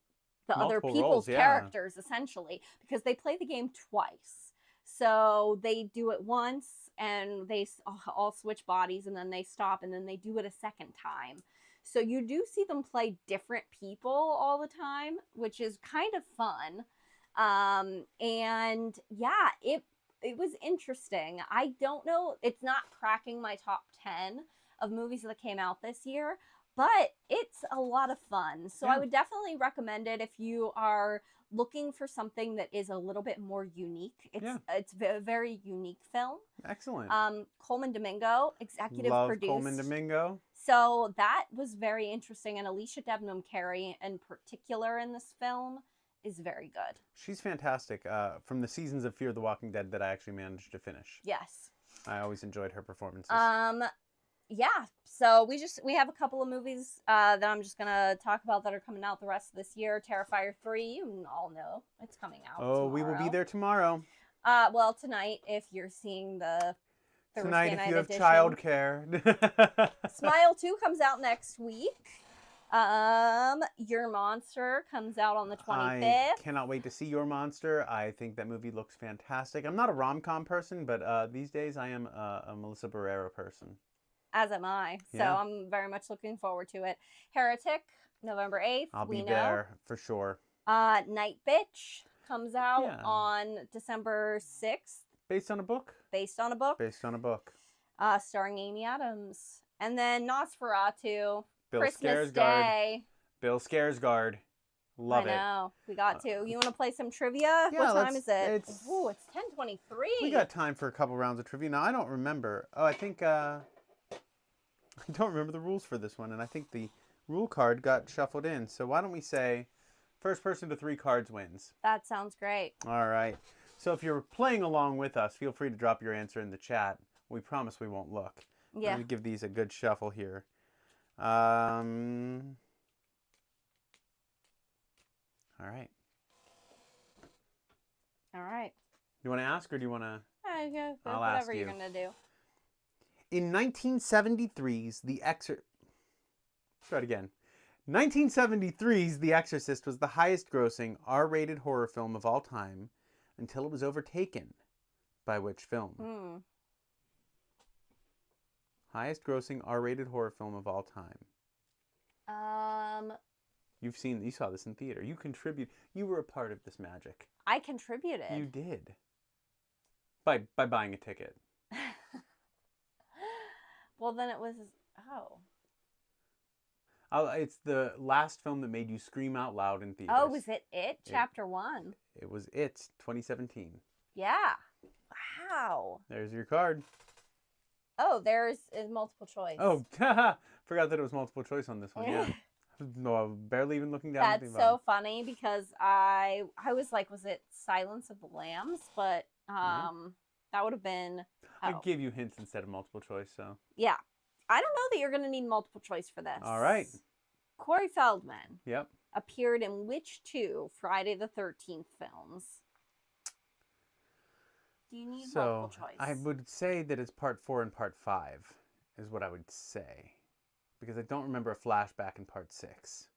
S2: the
S1: Multiple
S2: other people's
S1: roles,
S2: characters, essentially, because they play the game twice. So they do it once, and they all switch bodies, and then they stop, and then they do it a second time. So you do see them play different people all the time, which is kind of fun. And yeah, it was interesting. I don't know, it's not cracking my top 10 of movies that came out this year, but it's a lot of fun. So I would definitely recommend it if you are looking for something that is a little bit more unique. It's a very unique film.
S1: Excellent.
S2: Coleman Domingo, executive produced.
S1: Coleman Domingo.
S2: So that was very interesting, and Alicia Debnam Carey in particular in this film is very good.
S1: She's fantastic. From the seasons of Fear the Walking Dead that I actually managed to finish.
S2: Yes.
S1: I always enjoyed her performances.
S2: yeah, so we have a couple of movies that I'm just gonna talk about that are coming out the rest of this year. Terrifier 3, you all know it's coming out
S1: Oh,
S2: tomorrow.
S1: we will be there tomorrow.
S2: Well, tonight if you're seeing the Thursday
S1: Tonight, if
S2: night
S1: you have
S2: edition.
S1: childcare.
S2: Smile 2 comes out next week. Your Monster comes out on the 25th.
S1: I cannot wait to see Your Monster. I think that movie looks fantastic. I'm not a rom-com person, but these days I am a Melissa Barrera person.
S2: As am I. So
S1: Yeah.
S2: I'm very much looking forward to it. Heretic, November 8th.
S1: I'll be there for sure.
S2: Night Bitch comes out
S1: Yeah.
S2: on December 6th.
S1: Based on a book?
S2: Based on a book.
S1: Based on a book.
S2: Starring Amy Adams. And then Nosferatu,
S1: Bill
S2: Christmas
S1: Skarsgård.
S2: Day.
S1: Bill Skarsgård. Love it.
S2: I know. We got to. You want to play some trivia?
S1: Yeah,
S2: what time is it?
S1: it's-
S2: Ooh, it's 10:23.
S1: We got time for a couple rounds of trivia. Now, I don't remember. Oh, I think... I don't remember the rules for this one, and I think the rule card got shuffled in. So why don't we say first person to 3 cards wins.
S2: That sounds great.
S1: All right. So if you're playing along with us, feel free to drop your answer in the chat. We promise we won't look.
S2: Yeah.
S1: Let me give these a good shuffle here. All right.
S2: All right.
S1: You want to ask or do you want to?
S2: I'll
S1: ask
S2: whatever you're
S1: you.
S2: going to do.
S1: In 1973's The Exorcist... Try it again. 1973's The Exorcist was the highest grossing R-rated horror film of all time until it was overtaken by which film? Highest grossing R-rated horror film of all time. You saw this in theater. You were a part of this magic.
S2: I contributed.
S1: You did. By buying a ticket.
S2: Well, then it was...
S1: It's the last film that made you scream out loud in theaters.
S2: Oh, was it Chapter 1?
S1: It was It, 2017.
S2: Yeah. Wow.
S1: There's your card.
S2: Oh, there's multiple choice.
S1: Oh, forgot that it was multiple choice on this one. Yeah. No, I was barely even looking down.
S2: That's so funny because I was like, was it Silence of the Lambs? But that would have been...
S1: I gave you hints instead of multiple choice, so...
S2: Yeah. I don't know that you're going to need multiple choice for this.
S1: All right.
S2: Corey Feldman.
S1: Yep.
S2: Appeared in which 2 Friday the 13th films? Do you need multiple choice?
S1: I would say that it's part 4 and part 5 is what I would say. Because I don't remember a flashback in part 6.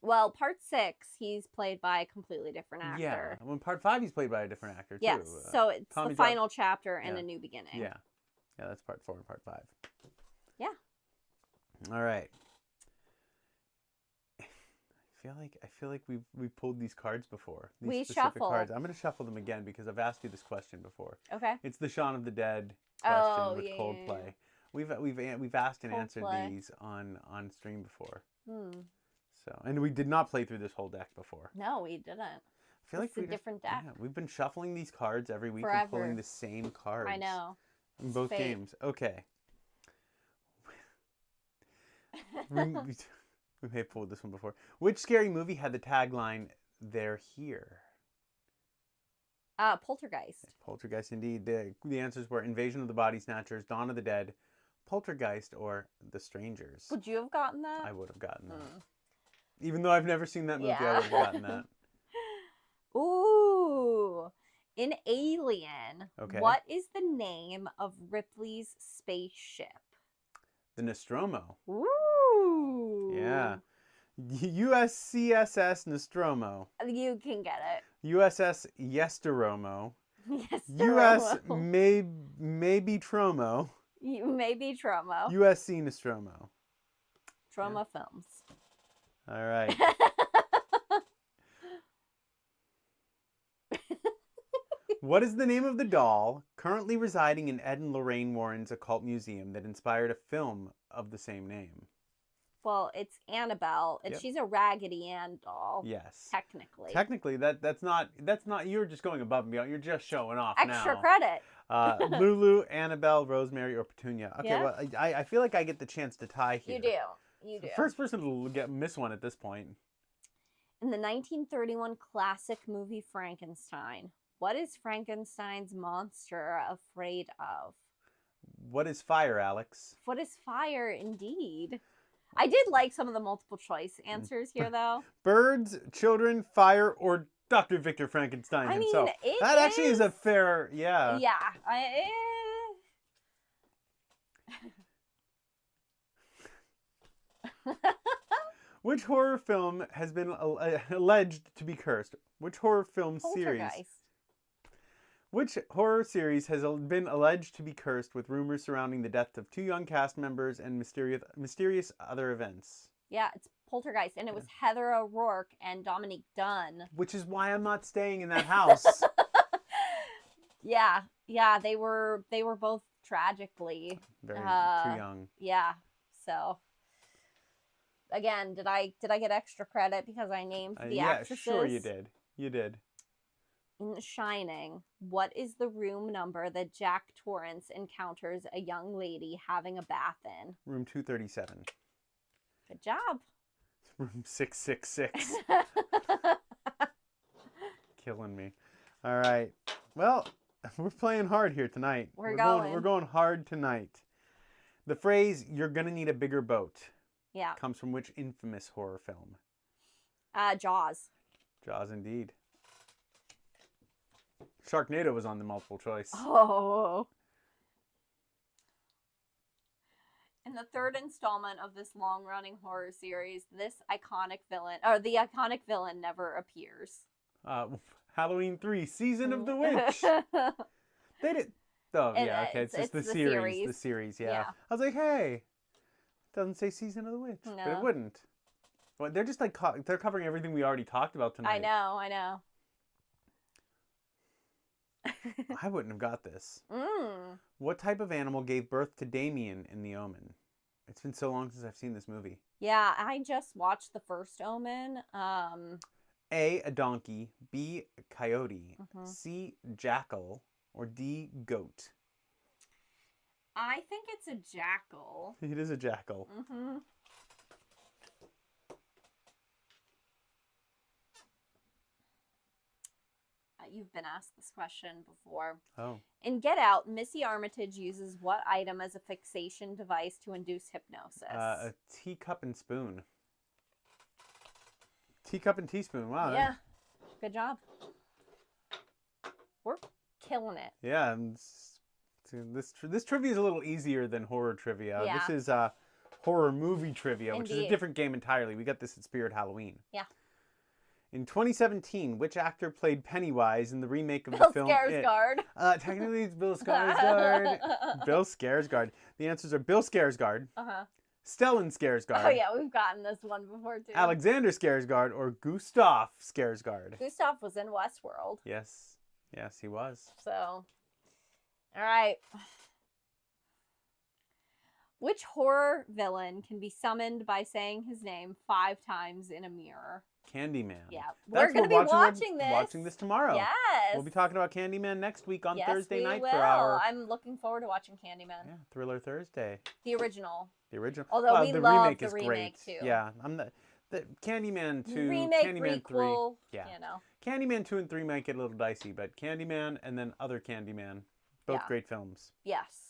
S2: Well, part 6, he's played by a completely different actor.
S1: Yeah. Well, in part 5, he's played by a different actor, too.
S2: Yes. So it's
S1: Tommy
S2: the final chapter and a new beginning.
S1: Yeah. Yeah, that's part 4 and part 5.
S2: Yeah.
S1: All right. I feel like we pulled these cards before. These specific
S2: shuffled.
S1: cards. I'm going to shuffle them again because I've asked you this question before.
S2: Okay.
S1: It's the Shaun of the Dead question with
S2: yeah,
S1: Coldplay.
S2: yeah.
S1: We've asked and answered
S2: Coldplay.
S1: these on stream before.
S2: Hmm.
S1: So, and we did not play through this whole deck before.
S2: No, we didn't.
S1: I feel
S2: It's a different deck.
S1: Yeah, we've been shuffling these cards every week
S2: Forever.
S1: and pulling the same cards.
S2: I know.
S1: In both
S2: fate.
S1: games. Okay. we may have pulled this one before. Which scary movie had the tagline, "They're here"?
S2: Poltergeist.
S1: Poltergeist, indeed. The answers were Invasion of the Body Snatchers, Dawn of the Dead, Poltergeist, or The Strangers.
S2: Would you have gotten that?
S1: I would have gotten that. Even though I've never seen that movie, I would have gotten that.
S2: Ooh. In Alien,
S1: Okay.
S2: what is the name of Ripley's spaceship?
S1: The Nostromo.
S2: Ooh.
S1: Yeah. USCSS Nostromo.
S2: You can get it.
S1: USS Yesteromo.
S2: Yes.
S1: US maybe Tromo.
S2: Maybe Tromo.
S1: USC Nostromo.
S2: Troma Films.
S1: All right. What is the name of the doll currently residing in Ed and Lorraine Warren's occult museum that inspired a film of the same name?
S2: Well, it's Annabelle, and
S1: Yep.
S2: she's a Raggedy Ann doll.
S1: Yes.
S2: Technically.
S1: Technically, that's not. You're just going above and beyond. You're just showing off
S2: Extra
S1: now.
S2: credit.
S1: Lulu, Annabelle, Rosemary, or Petunia. Okay,
S2: Yeah.
S1: well, I feel like I get the chance to tie here.
S2: You do. You do.
S1: First person to miss one at this point.
S2: In the 1931 classic movie Frankenstein, what is Frankenstein's monster afraid of?
S1: What is fire, Alex?
S2: What is fire, indeed? I did like some of the multiple choice answers here, though.
S1: Birds, children, fire, or Dr. Victor Frankenstein himself. That actually is a fair, yeah.
S2: Yeah.
S1: Which horror film has been alleged to be cursed? Which horror film series?
S2: Poltergeist.
S1: Which horror series has been alleged to be cursed with rumors surrounding the death of 2 young cast members and mysterious other events?
S2: Yeah, it's Poltergeist, and it was Heather O'Rourke and Dominique Dunn.
S1: Which is why I'm not staying in that house.
S2: Yeah, they were both tragically
S1: Very too young.
S2: Yeah, so again, did I get extra credit because I named the actresses?
S1: Yeah, sure you did. You did.
S2: In The Shining, what is the room number that Jack Torrance encounters a young lady having a bath in?
S1: Room 237.
S2: Good job.
S1: Room 666. Killing me. All right. Well, we're playing hard here tonight.
S2: We're going.
S1: We're going hard tonight. The phrase, "you're gonna need a bigger boat," comes from which infamous horror film?
S2: Jaws.
S1: Jaws, indeed. Sharknado was on the multiple choice.
S2: Oh. In the third installment of this long-running horror series, the iconic villain never appears.
S1: Halloween 3, Season of the Witch. They did. Oh, yeah, okay. It's just the series. The series, yeah. I was like, hey, it doesn't say Season of the Witch. No. But it wouldn't. Well, they're just like, they're covering everything we already talked about tonight.
S2: I know.
S1: I wouldn't have got this. What type of animal gave birth to Damien in The Omen? It's been so long since I've seen this movie.
S2: Yeah, I just watched the first Omen.
S1: A donkey, B, a coyote, C, jackal, or D, goat?
S2: I think it's a jackal.
S1: It is a jackal.
S2: You've been asked this question before.
S1: Oh.
S2: In Get Out, Missy Armitage uses what item as a fixation device to induce hypnosis?
S1: A teacup and spoon. Teacup and teaspoon. Wow.
S2: Yeah. Good job. We're killing it.
S1: Yeah. This trivia is a little easier than horror trivia.
S2: Yeah.
S1: This is horror movie trivia,
S2: Indeed.
S1: which is a different game entirely. We got this at Spirit Halloween.
S2: Yeah.
S1: In 2017, which actor played Pennywise in the remake of the film
S2: Bill Skarsgård.
S1: Technically, it's Bill Skarsgård. Bill Skarsgård. The answers are Bill Skarsgård, Stellan Skarsgård.
S2: Oh, yeah, we've gotten this one before, too.
S1: Alexander Skarsgård, or Gustav Skarsgård.
S2: Gustav was in Westworld.
S1: Yes, he was.
S2: So, all right. Which horror villain can be summoned by saying his name 5 times in a mirror?
S1: Candyman.
S2: Yeah, we're going to be watching
S1: this tomorrow.
S2: Yes.
S1: We'll be talking about Candyman next week on Thursday night
S2: will.
S1: for our...
S2: I'm looking forward to watching Candyman.
S1: Yeah, Thriller Thursday.
S2: The original.
S1: Although
S2: we love the remake too.
S1: Yeah, the Candyman 2,
S2: remake,
S1: Candyman
S2: prequel,
S1: 3. Yeah.
S2: You know.
S1: Candyman 2 and 3 might get a little dicey, but Candyman and then other Candyman, both great films.
S2: Yes.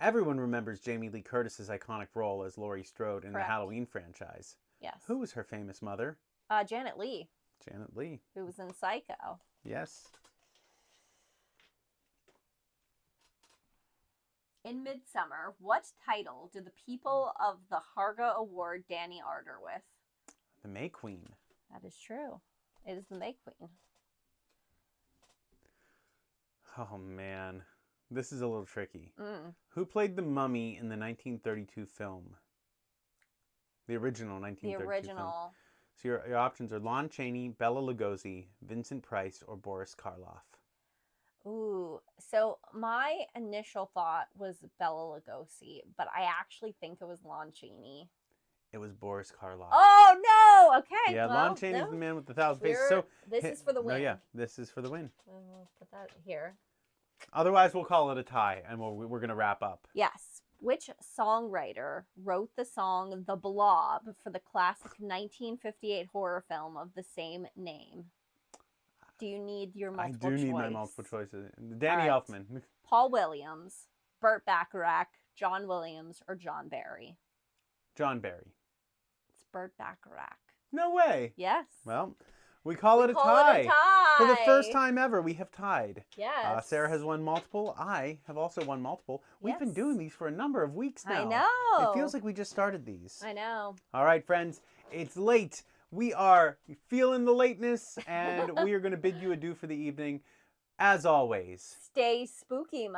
S1: Everyone remembers Jamie Lee Curtis's iconic role as Laurie Strode in the Halloween franchise.
S2: Yes.
S1: Who was her famous mother?
S2: Janet Leigh.
S1: Janet Leigh.
S2: Who was in Psycho.
S1: Yes.
S2: In Midsummer, what title do the people of the Harga award Danny Arder with?
S1: The May Queen.
S2: That is true. It is the May Queen.
S1: Oh, man. This is a little tricky. Who played the mummy in the 1932 film? The original 1932 film. So your options are Lon Chaney, Bela Lugosi, Vincent Price, or Boris Karloff.
S2: Ooh, so my initial thought was Bela Lugosi, but I actually think it was Lon Chaney.
S1: It was Boris Karloff.
S2: Oh, no! Okay.
S1: Yeah, Lon Chaney's the man with the 1,000 faces. So
S2: this is for the win.
S1: No, yeah, this is for the win.
S2: We'll put that here.
S1: Otherwise, we'll call it a tie, and we're going to wrap up.
S2: Yes. Which songwriter wrote the song The Blob for the classic 1958 horror film of the same name? Do you need your
S1: I
S2: multiple
S1: do
S2: choice?
S1: need my multiple choices. Danny
S2: All right.
S1: Elfman.
S2: Paul Williams, Burt Bacharach, John Williams, or John Barry?
S1: John Barry.
S2: It's Burt Bacharach.
S1: No way.
S2: Yes.
S1: Well, we call it a
S2: Call
S1: tie.
S2: it a tie.
S1: For the first time ever, we have tied.
S2: Yes.
S1: Sarah has won multiple. I have also won multiple. We've been
S2: Yes.
S1: doing these for a number of weeks now.
S2: I know.
S1: It feels like we just started these.
S2: I know.
S1: All right, friends. It's late. We are feeling the lateness, and we are going to bid you adieu for the evening. As always,
S2: Stay spooky,